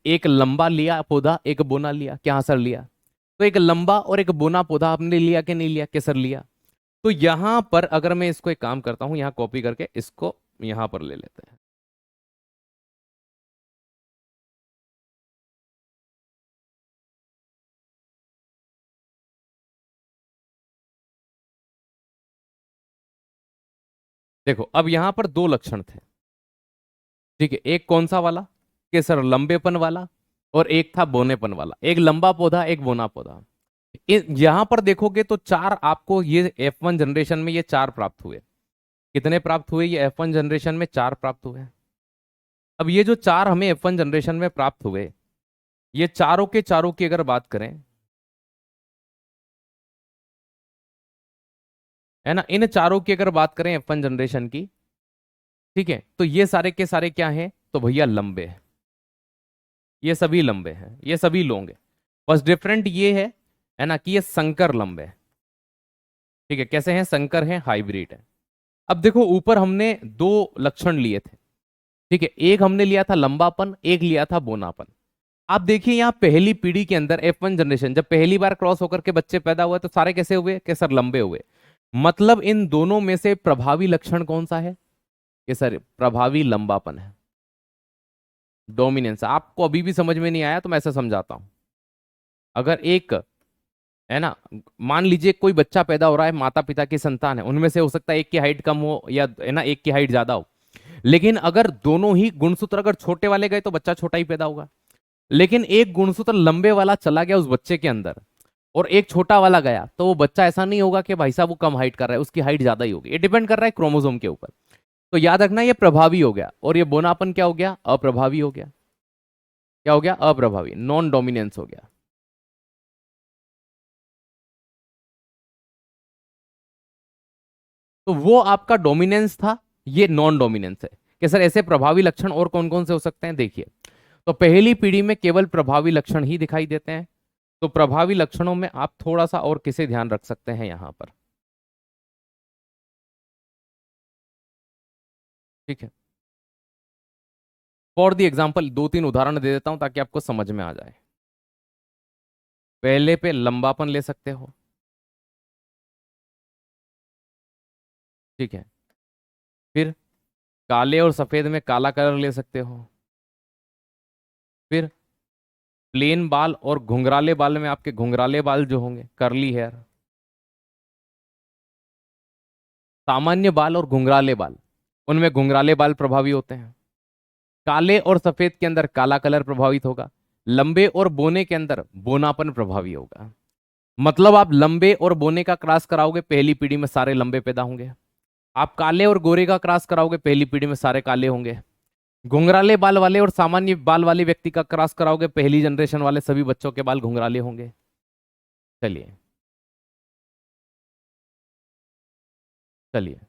एक लंबा लिया पौधा, एक बोना लिया। क्या सर लिया? तो एक लंबा और एक बोना पौधा आपने लिया कि नहीं लिया? कि सर लिया। तो यहां पर अगर मैं इसको एक काम करता हूं, यहां कॉपी करके इसको यहां पर ले लेते हैं। देखो, अब यहां पर दो लक्षण थे। ठीक है? एक कौन सा वाला? कि सर लंबेपन वाला, और एक था बोनेपन वाला। एक लंबा पौधा, एक बोना पौधा। यहां पर देखोगे तो चार आपको ये F1 जनरेशन में ये चार प्राप्त हुए। कितने प्राप्त हुए? ये F1 जनरेशन में चार प्राप्त हुए। अब ये जो चार हमें F1 जनरेशन में प्राप्त हुए, ये चारों के चारों की अगर बात करें, है ना, इन चारों की अगर बात करें F1 जनरेशन की, ठीक है, तो ये सारे के सारे क्या हैं? तो भैया लंबे हैं। ये सभी लंबे हैं, ये सभी लॉन्ग है। बस डिफरेंट ये है ना, कि ये संकर लंबे हैं। ठीक है? कैसे हैं? संकर हैं, हाइब्रिड है। अब देखो, ऊपर हमने दो लक्षण लिए थे। ठीक है? एक हमने लिया था लंबापन, एक लिया था बोनापन। आप देखिए यहाँ पहली पीढ़ी के अंदर F1 जनरेशन जब पहली बार क्रॉस होकर के बच्चे पैदा हुए तो सारे कैसे हुए? कि सर लंबे हुए। मतलब इन दोनों में से प्रभावी लक्षण कौन सा है? कि सर प्रभावी लंबापन है, डोमिनेंस। आपको अभी भी समझ में नहीं आया तो मैं ऐसे समझाता हूं। अगर एक है ना। मान लीजिए कोई बच्चा पैदा हो रहा है, माता पिता की संतान है, उनमें से हो सकता है एक की हाइट कम हो या है ना एक की हाइट ज्यादा हो। लेकिन अगर दोनों ही गुणसूत्र अगर छोटे वाले गए तो बच्चा छोटा ही पैदा होगा। लेकिन एक गुणसूत्र लंबे वाला चला गया उस बच्चे के अंदर और एक छोटा वाला गया, तो वो बच्चा ऐसा नहीं होगा कि भाई साहब वो कम हाइट कर रहा है, उसकी हाइट ज्यादा ही होगी। ये डिपेंड कर रहा है क्रोमोसोम के ऊपर। तो याद रखना ये प्रभावी हो गया, और ये बोनापन क्या हो गया, अप्रभावी हो गया। क्या हो गया, अप्रभावी, नॉन डोमिनेंस हो गया। तो वो आपका डोमिनेंस था, ये नॉन डोमिनेंस है। कि सर ऐसे प्रभावी लक्षण और कौन कौन से हो सकते हैं, देखिए। तो पहली पीढ़ी में केवल प्रभावी लक्षण ही दिखाई देते हैं। तो प्रभावी लक्षणों में आप थोड़ा सा और किसे ध्यान रख सकते हैं यहां पर, ठीक है। फॉर द एग्जाम्पल दो तीन उदाहरण दे देता हूं ताकि आपको समझ में आ जाए। पहले पे लंबापन ले सकते हो, ठीक है। फिर काले और सफेद में काला कलर ले सकते हो। फिर प्लेन बाल और घुंघराले बाल में आपके घुंघराले बाल जो होंगे, करली हेयर। सामान्य बाल और घुंघराले बाल, उनमें घुंघराले बाल प्रभावी होते हैं। काले और सफेद के अंदर काला कलर प्रभावित होगा। लंबे और बोने के अंदर बोनापन प्रभावी होगा। मतलब आप लंबे और बोने का क्रॉस कराओगे, पहली पीढ़ी में सारे लंबे पैदा होंगे। आप काले और गोरे का क्रॉस कराओगे, पहली पीढ़ी में सारे काले होंगे। घुंघराले बाल वाले और सामान्य बाल वाले व्यक्ति का क्रॉस कराओगे, पहली जनरेशन वाले सभी बच्चों के बाल घुंघराले होंगे। चलिए, चलिए,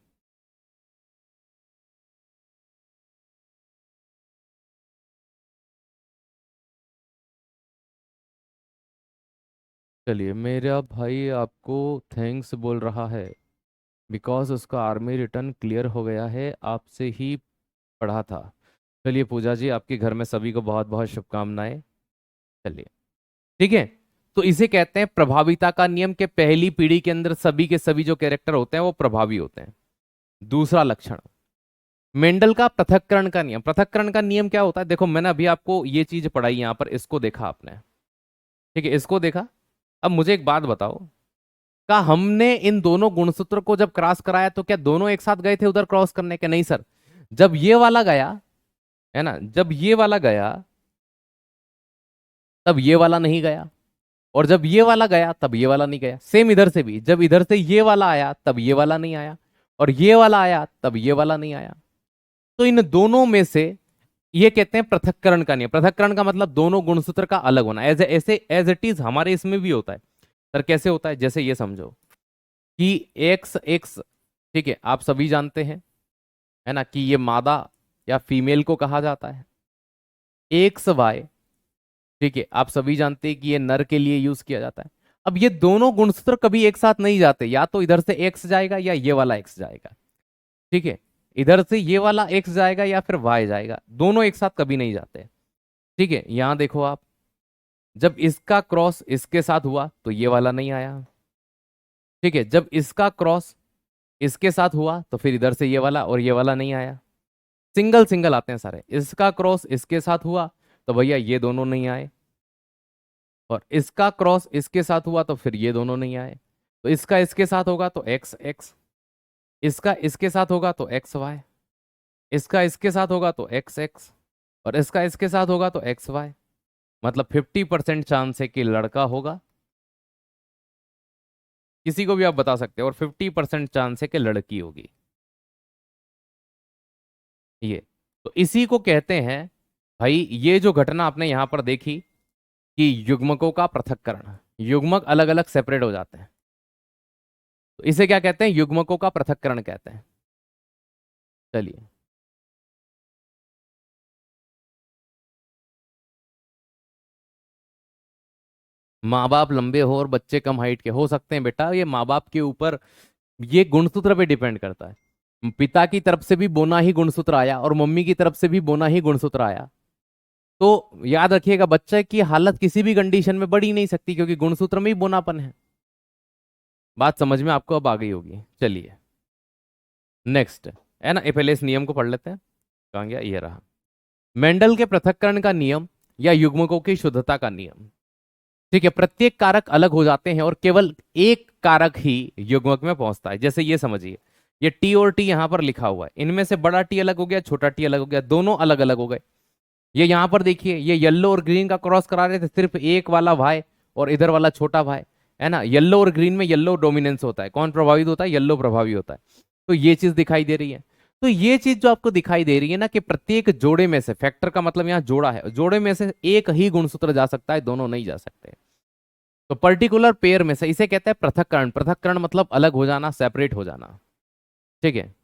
चलिए। मेरा भाई आपको थैंक्स बोल रहा है, बिकॉज उसका आर्मी रिटर्न क्लियर हो गया है, आपसे ही पढ़ा था। चलिए पूजा जी, आपके घर में सभी को बहुत बहुत शुभकामनाएं। चलिए, ठीक है। तो इसे कहते हैं प्रभाविता का नियम, के पहली पीढ़ी के अंदर सभी के सभी जो कैरेक्टर होते हैं वो प्रभावी होते हैं। दूसरा लक्षण, मेंडल का पृथक्करण का नियम। पृथक्करण का नियम क्या होता है, देखो मैंने अभी आपको ये चीज पढ़ाई, यहां पर इसको देखा आपने, ठीक है, इसको देखा। अब मुझे एक बात बताओ, का हमने इन दोनों गुणसूत्र को जब क्रॉस कराया तो क्या दोनों एक साथ गए थे उधर क्रॉस करने के, नहीं सर। जब ये वाला गया, है ना, जब ये वाला गया तब ये वाला नहीं गया, और जब ये वाला गया तब ये वाला नहीं गया। सेम इधर से भी, जब इधर से ये वाला आया तब ये वाला नहीं आया, और ये वाला आया तब ये वाला नहीं आया। तो इन दोनों में से ये कहते हैं पृथक्करण का नियम। पृथक्करण का मतलब दोनों गुणसूत्र का अलग होना, एज ऐसे एज इट इज हमारे इसमें भी होता है। सर कैसे होता है, जैसे ये समझो कि एक्स एक्स, ठीक है, आप सभी जानते हैं, है ना, कि ये मादा या फीमेल को कहा जाता है। एक्स वाई, ठीक है, आप सभी जानते हैं कि ये नर के लिए यूज किया जाता है। अब ये दोनों गुणसूत्र कभी एक साथ नहीं जाते, या तो इधर से एक्स जाएगा या ये वाला एक्स जाएगा, ठीक है। इधर से ये वाला एक्स जाएगा या फिर वाई जाएगा, दोनों एक साथ कभी नहीं जाते, ठीक है। यहां देखो आप, जब इसका क्रॉस इसके साथ हुआ तो ये वाला नहीं आया, ठीक है। जब इसका क्रॉस इसके साथ हुआ तो फिर इधर से ये वाला और ये वाला नहीं आया। सिंगल सिंगल आते हैं सारे। इसका क्रॉस इसके साथ हुआ तो भैया ये दोनों नहीं आए, और इसका क्रॉस इसके साथ हुआ तो फिर ये दोनों नहीं आए। तो इसका इसके साथ होगा तो एक्स एक्स, इसका इसके साथ होगा तो एक्स वाई, इसका इसके साथ होगा तो एक्स एक्स, और इसका इसके साथ होगा तो एक्स वाई। मतलब 50% चांस है कि लड़का होगा, किसी को भी आप बता सकते हो, और 50% चांस है कि लड़की होगी। ये, तो इसी को कहते हैं भाई, ये जो घटना आपने यहां पर देखी कि युग्मकों का पृथक्करण, युग्मक अलग अलग सेपरेट हो जाते हैं, तो इसे क्या कहते हैं, युग्मकों का पृथक्करण कहते हैं। चलिए, माँ बाप लंबे हो और बच्चे कम हाइट के हो सकते हैं बेटा, ये माँ बाप के ऊपर, ये गुणसूत्र पे डिपेंड करता है। पिता की तरफ से भी बोना ही गुणसूत्र आया और मम्मी की तरफ से भी बोना ही गुणसूत्र आया, तो याद रखिएगा बच्चे की हालत किसी भी कंडीशन में बढ़ ही नहीं सकती, क्योंकि गुणसूत्र में ही बोनापन है। बात समझ में आपको अब आ गई होगी। चलिए नेक्स्ट, है ना, ये पहले इस नियम को पढ़ लेते हैं। कहाँ गया, ये रहा। मेंडल के पृथक्करण का नियम या युग्मकों की शुद्धता का नियम। ठीक है, प्रत्येक कारक अलग हो जाते हैं और केवल एक कारक ही युग्मक में पहुंचता है। जैसे ये समझिए, ये टी और टी यहां पर लिखा हुआ है, इनमें से बड़ा टी अलग हो गया, छोटा टी अलग हो गया, दोनों अलग अलग हो गए। ये यहां पर देखिए, ये येलो और ग्रीन का क्रॉस करा रहे थे, सिर्फ एक वाला भाई और इधर वाला छोटा भाई, है ना। येलो और ग्रीन में येलो डोमिनेंस होता है, कौन प्रभावित होता है, येलो प्रभावी होता है। तो ये चीज दिखाई दे रही है। तो ये चीज जो आपको दिखाई दे रही है ना, कि प्रत्येक जोड़े में से, फैक्टर का मतलब यहाँ जोड़ा है, जोड़े में से एक ही गुणसूत्र जा सकता है, दोनों नहीं जा सकते। तो पर्टिकुलर पेयर में से, इसे कहते हैं पृथक्करण। पृथक्करण मतलब अलग हो जाना, सेपरेट हो जाना। ठीक है।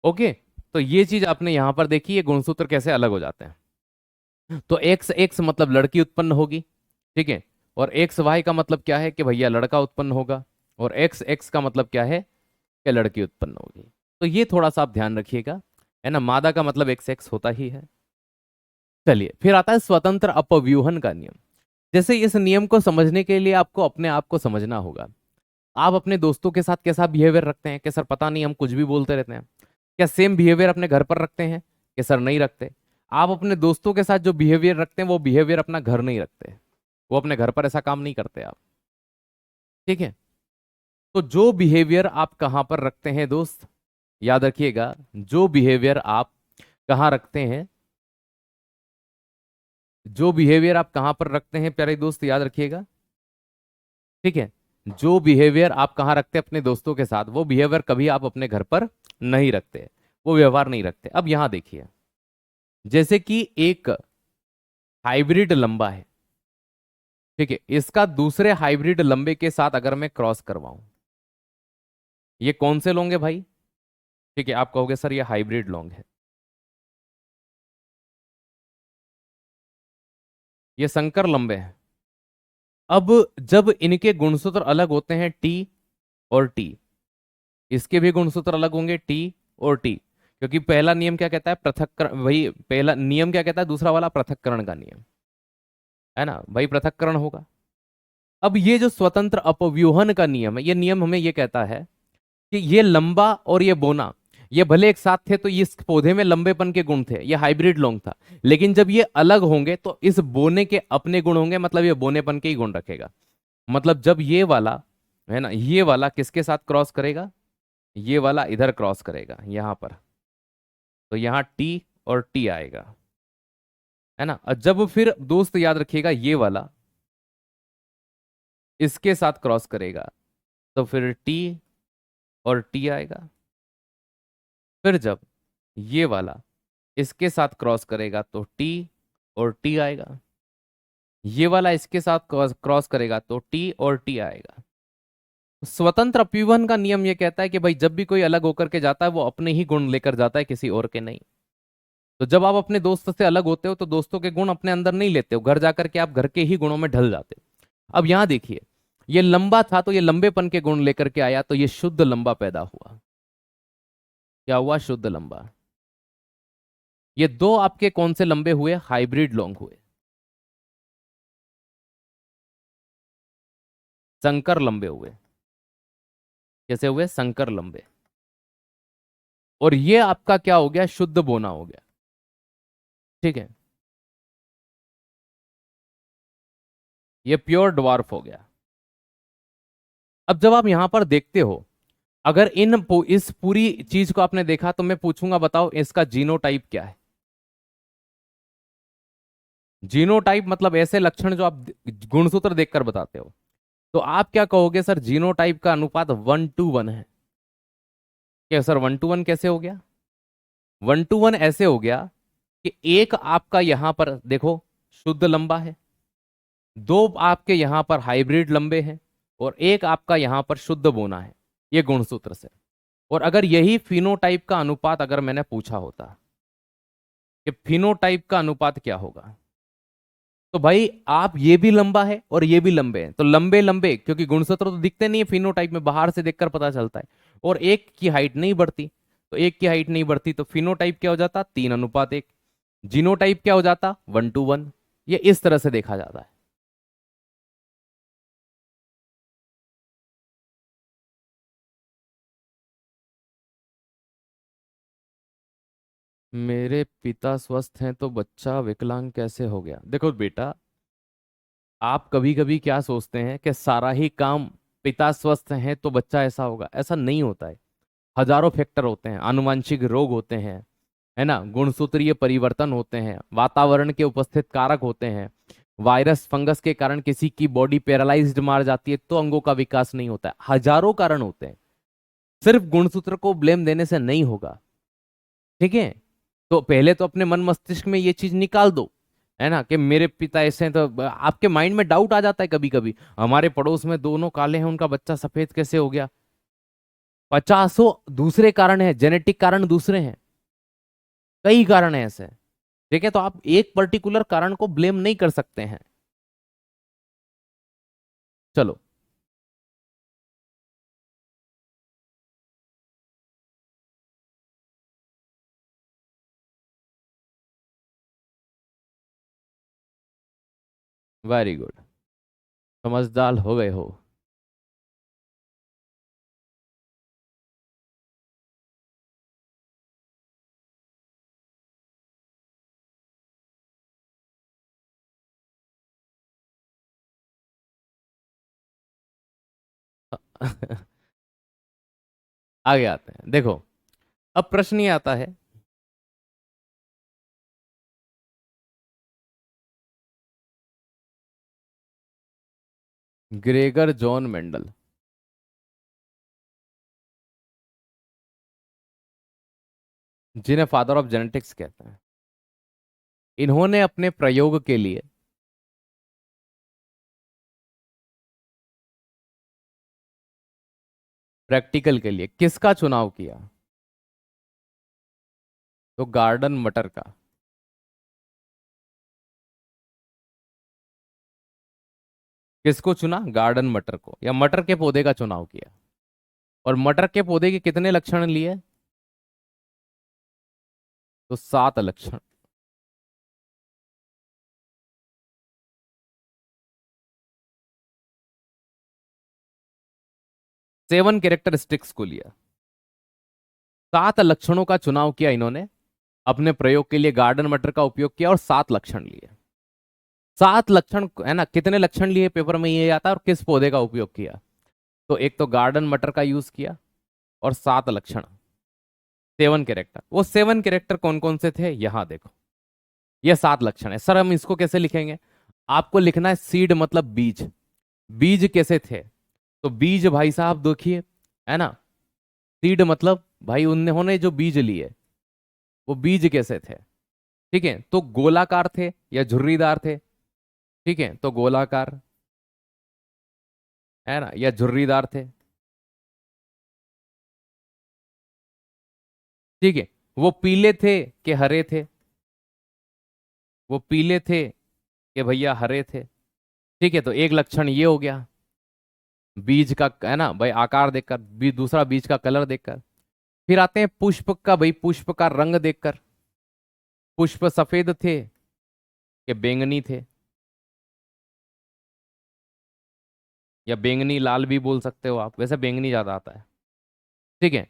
ओके, तो ये चीज आपने यहां पर देखी, ये गुणसूत्र कैसे अलग हो जाते हैं। तो एक्स एक्स मतलब लड़की उत्पन्न होगी। ठीक है। और एक्स वाई का मतलब क्या है, कि भैया लड़का उत्पन्न होगा। और एक्स एक्स का मतलब क्या है, कि लड़की उत्पन्न होगी। तो ये थोड़ा सा आप ध्यान रखिएगा, है ना। मादा का मतलब एक्स एक्स होता ही है। चलिए, फिर आता है स्वतंत्र अपव्यूहन का नियम। जैसे इस नियम को समझने के लिए आपको अपने आप को समझना होगा। आप अपने दोस्तों के साथ कैसा बिहेवियर रखते हैं, कि सर पता नहीं हम कुछ भी बोलते रहते हैं। क्या सेम बिहेवियर अपने घर पर रखते हैं, कि सर नहीं रखते। आप अपने दोस्तों के साथ जो बिहेवियर रखते हैं, वो बिहेवियर अपना घर नहीं रखते। वो अपने घर पर ऐसा काम नहीं करते आप। ठीक है। तो जो बिहेवियर आप कहाँ पर रखते हैं दोस्त, याद रखिएगा, जो बिहेवियर आप कहाँ रखते हैं, जो बिहेवियर आप कहाँ पर रखते हैं प्यारे दोस्त, याद रखिएगा। ठीक है। जो बिहेवियर आप कहाँ रखते हैं अपने दोस्तों के साथ, वो बिहेवियर कभी आप अपने घर पर नहीं रखते, वो व्यवहार नहीं रखते। अब यहां देखिए, जैसे कि एक हाइब्रिड लंबा है। ठीक है, इसका दूसरे हाइब्रिड लंबे के साथ अगर मैं क्रॉस करवाऊं, ये कौन से लौंग है भाई। ठीक है, आप कहोगे सर ये हाइब्रिड लौंग है, ये संकर लंबे हैं। अब जब इनके गुणसूत्र अलग होते हैं, टी और टी, इसके भी गुणसूत्र अलग होंगे, टी और टी। क्योंकि पहला नियम क्या कहता है, पृथक्करण। वही पहला नियम क्या कहता है, दूसरा वाला पृथक्करण का नियम, है ना भाई, पृथक्करण होगा। अब ये जो स्वतंत्र अपव्यूहन का नियम है, ये नियम हमें ये कहता है कि ये लंबा और ये बोना, ये भले एक साथ थे तो इस पौधे में लंबेपन के गुण थे, ये हाइब्रिड लॉन्ग था। लेकिन जब ये अलग होंगे तो इस बोने के अपने गुण होंगे, मतलब ये बोनेपन के ही गुण रखेगा। मतलब जब ये वाला, है ना, ये वाला किसके साथ क्रॉस करेगा, ये वाला इधर क्रॉस करेगा यहां पर, तो यहां टी और टी आएगा, है ना। और जब फिर दोस्त याद रखिएगा, ये वाला इसके साथ क्रॉस करेगा, तो फिर टी और टी आएगा। फिर जब ये वाला इसके साथ क्रॉस करेगा, तो टी और टी आएगा। ये वाला इसके साथ क्रॉस करेगा, तो टी और टी आएगा। स्वतंत्र अपव्यूहन का नियम ये कहता है कि भाई जब भी कोई अलग होकर के जाता है, वो अपने ही गुण लेकर जाता है, किसी और के नहीं। तो जब आप अपने दोस्त से अलग होते हो, तो दोस्तों के गुण अपने अंदर नहीं लेते हो, घर जाकर के आप घर के ही गुणों में ढल जाते हो। अब यहां देखिए, ये लंबा था तो ये लंबेपन के गुण लेकर के आया, तो ये शुद्ध लंबा पैदा हुआ। क्या हुआ, शुद्ध लंबा। ये दो आपके कौन से लंबे हुए, हाइब्रिड लॉन्ग हुए, संकर लंबे हुए। कैसे हुए, संकर लंबे। और ये आपका क्या हो गया, शुद्ध बोना हो गया। ठीक है, ये प्योर ड्वार्फ हो गया। अब जब आप यहां पर देखते हो, अगर इस पूरी चीज को आपने देखा, तो मैं पूछूंगा बताओ इसका जीनोटाइप क्या है। जीनोटाइप मतलब ऐसे लक्षण जो आप गुणसूत्र देखकर बताते हो। तो आप क्या कहोगे, सर जीनोटाइप का अनुपात 1:1 है। क्या सर 1:1 कैसे हो गया, 1:1 ऐसे हो गया कि एक आपका यहां पर देखो शुद्ध लंबा है, दो आपके यहां पर हाइब्रिड लंबे हैं, और एक आपका यहां पर शुद्ध बोना है, ये गुणसूत्र से। और अगर यही फिनोटाइप का अनुपात अगर मैंने पूछा होता कि फिनोटाइप का अनुपात क्या होगा, तो भाई आप ये भी लंबा है और ये भी लंबे हैं, तो लंबे लंबे, क्योंकि गुणसूत्र तो दिखते नहीं है फिनोटाइप में, बाहर से देखकर पता चलता है। और एक की हाइट नहीं बढ़ती, तो एक की हाइट नहीं बढ़ती, तो फिनोटाइप क्या हो जाता, 3:1। जीनोटाइप क्या हो जाता, 1:1। ये इस तरह से देखा जाता है। मेरे पिता स्वस्थ हैं तो बच्चा विकलांग कैसे हो गया? देखो बेटा, आप कभी कभी क्या सोचते हैं कि सारा ही काम, पिता स्वस्थ हैं तो बच्चा ऐसा होगा, ऐसा नहीं होता है। हजारों फैक्टर होते हैं, आनुवंशिक रोग होते हैं, है ना, गुणसूत्रीय परिवर्तन होते हैं, वातावरण के उपस्थित कारक होते हैं, वायरस फंगस के कारण किसी की बॉडी पैरालाइज्ड मार जाती है तो अंगों का विकास नहीं होता है। हजारों कारण होते हैं, सिर्फ गुणसूत्र को ब्लेम देने से नहीं होगा। ठीक है, तो पहले तो अपने मन मस्तिष्क में ये चीज निकाल दो, है ना, कि मेरे पिता ऐसे हैं, तो आपके माइंड में डाउट आ जाता है कभी कभी, हमारे पड़ोस में दोनों काले हैं, उनका बच्चा सफेद कैसे हो गया? पचासों दूसरे कारण है, जेनेटिक कारण दूसरे हैं, कई कारण है ऐसे। ठीक है, तो आप एक पर्टिकुलर कारण को ब्लेम नहीं कर सकते हैं। चलो। वेरी गुड, समझदार हो गए हो। आगे आते हैं, देखो, अब प्रश्न ये आता है, ग्रेगर जॉन मेंडल, जिन्हें फादर ऑफ जेनेटिक्स कहते हैं, इन्होंने अपने प्रयोग के लिए प्रैक्टिकल के लिए किसका चुनाव किया? तो गार्डन मटर का। किसको चुना? गार्डन मटर को, या मटर के पौधे का चुनाव किया। और मटर के पौधे के कितने लक्षण लिए? तो 7 लक्षण। 7 कैरेक्टरिस्टिक्स को लिया, 7 लक्षणों का चुनाव किया इन्होंने, अपने प्रयोग के लिए गार्डन मटर का उपयोग किया और 7 लक्षण लिए। 7 लक्षण, है ना, कितने लक्षण लिए पेपर में ये आता है, और किस पौधे का उपयोग किया? तो एक तो गार्डन मटर का यूज किया, और 7 लक्षण, 7 कैरेक्टर। वो 7 कैरेक्टर कौन कौन से थे, यहां देखो, ये 7 लक्षण है। सर हम इसको कैसे लिखेंगे? आपको लिखना है सीड मतलब बीज। बीज कैसे थे? तो बीज भाई साहब देखिए, है ना, सीड मतलब भाई उन्होंने जो बीज लिए, वो बीज कैसे थे? ठीक है, तो गोलाकार थे या झुर्रीदार थे? ठीक है, तो गोलाकार, है ना, या झुर्रीदार थे? ठीक है, वो पीले थे कि हरे थे? वो पीले थे कि भैया हरे थे? ठीक है, तो एक लक्षण ये हो गया, बीज का, है ना भाई, आकार देखकर, दूसरा बीज का कलर देखकर। फिर आते हैं पुष्प का, भाई पुष्प का रंग देखकर, पुष्प सफेद थे कि बैंगनी थे, या बैंगनी लाल भी बोल सकते हो आप, वैसे बैंगनी ज्यादा आता है। ठीक है,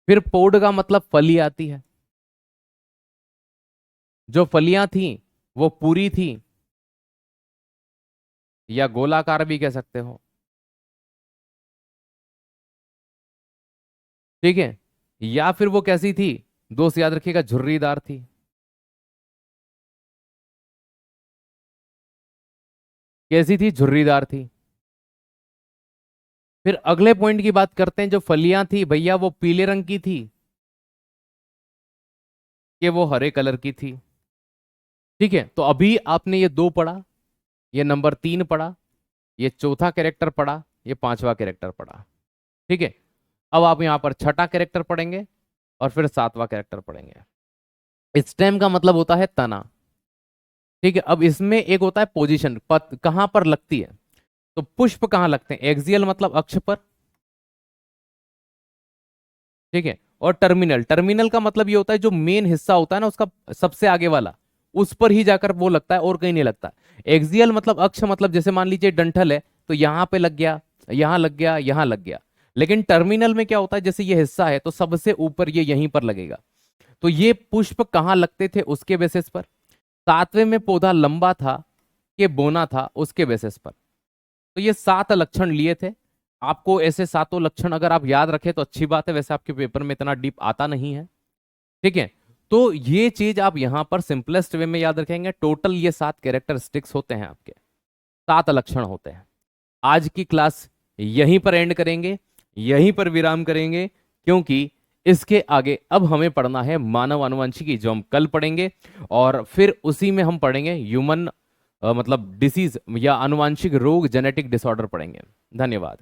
फिर पोड का मतलब फली आती है, जो फलियां थी वो पूरी थी या गोलाकार भी कह सकते हो। ठीक है, या फिर वो कैसी थी, दोस्त याद रखिएगा, झुर्रीदार थी। कैसी थी? झुर्रीदार थी। फिर अगले पॉइंट की बात करते हैं, जो फलियां थी भैया वो पीले रंग की थी कि वो हरे कलर की थी? ठीक है, तो अभी आपने ये 2 पढ़ा, ये नंबर 3 पढ़ा, ये चौथा कैरेक्टर पढ़ा, ये 5वां कैरेक्टर पढ़ा। ठीक है, अब आप यहां पर छठा कैरेक्टर पढ़ेंगे, और फिर 7वां कैरेक्टर पढ़ेंगे। स्टेम का मतलब होता है तना। ठीक है, अब इसमें एक होता है पोजीशन, पत कहां पर लगती है। तो पुष्प कहां लगते हैं? एक्सियल मतलब अक्ष पर। ठीक है, और टर्मिनल, टर्मिनल का मतलब ये होता है जो मेन हिस्सा होता है ना उसका, सबसे आगे वाला, उस पर ही जाकर वो लगता है, और कहीं नहीं लगता। एक्सियल मतलब अक्ष, मतलब जैसे मान लीजिए डंठल है, तो यहां पे लग गया, यहां लग गया, यहां लग गया। लेकिन टर्मिनल में क्या होता है, जैसे ये हिस्सा है तो सबसे ऊपर ये यहीं पर लगेगा। तो ये पुष्प कहाँ लगते थे उसके बेसिस पर, 7वें में पौधा लंबा था कि बोना था उसके बेसिस पर। तो ये 7 लक्षण लिए थे। आपको ऐसे सातों लक्षण अगर आप याद रखें तो अच्छी बात है, वैसे आपके पेपर में इतना डीप आता नहीं है। ठीक है, तो ये चीज आप यहां पर सिंपलेस्ट वे में याद रखेंगे। टोटल ये 7 कैरेक्टरिस्टिक्स होते हैं, आपके 7 लक्षण होते हैं। आज की क्लास यहीं पर एंड करेंगे, यहीं पर विराम करेंगे, क्योंकि इसके आगे अब हमें पढ़ना है मानव आनुवंशिकी, जो हम कल पढ़ेंगे। और फिर उसी में हम पढ़ेंगे ह्यूमन मतलब डिसीज या आनुवंशिक रोग, जेनेटिक डिसऑर्डर पढ़ेंगे। धन्यवाद।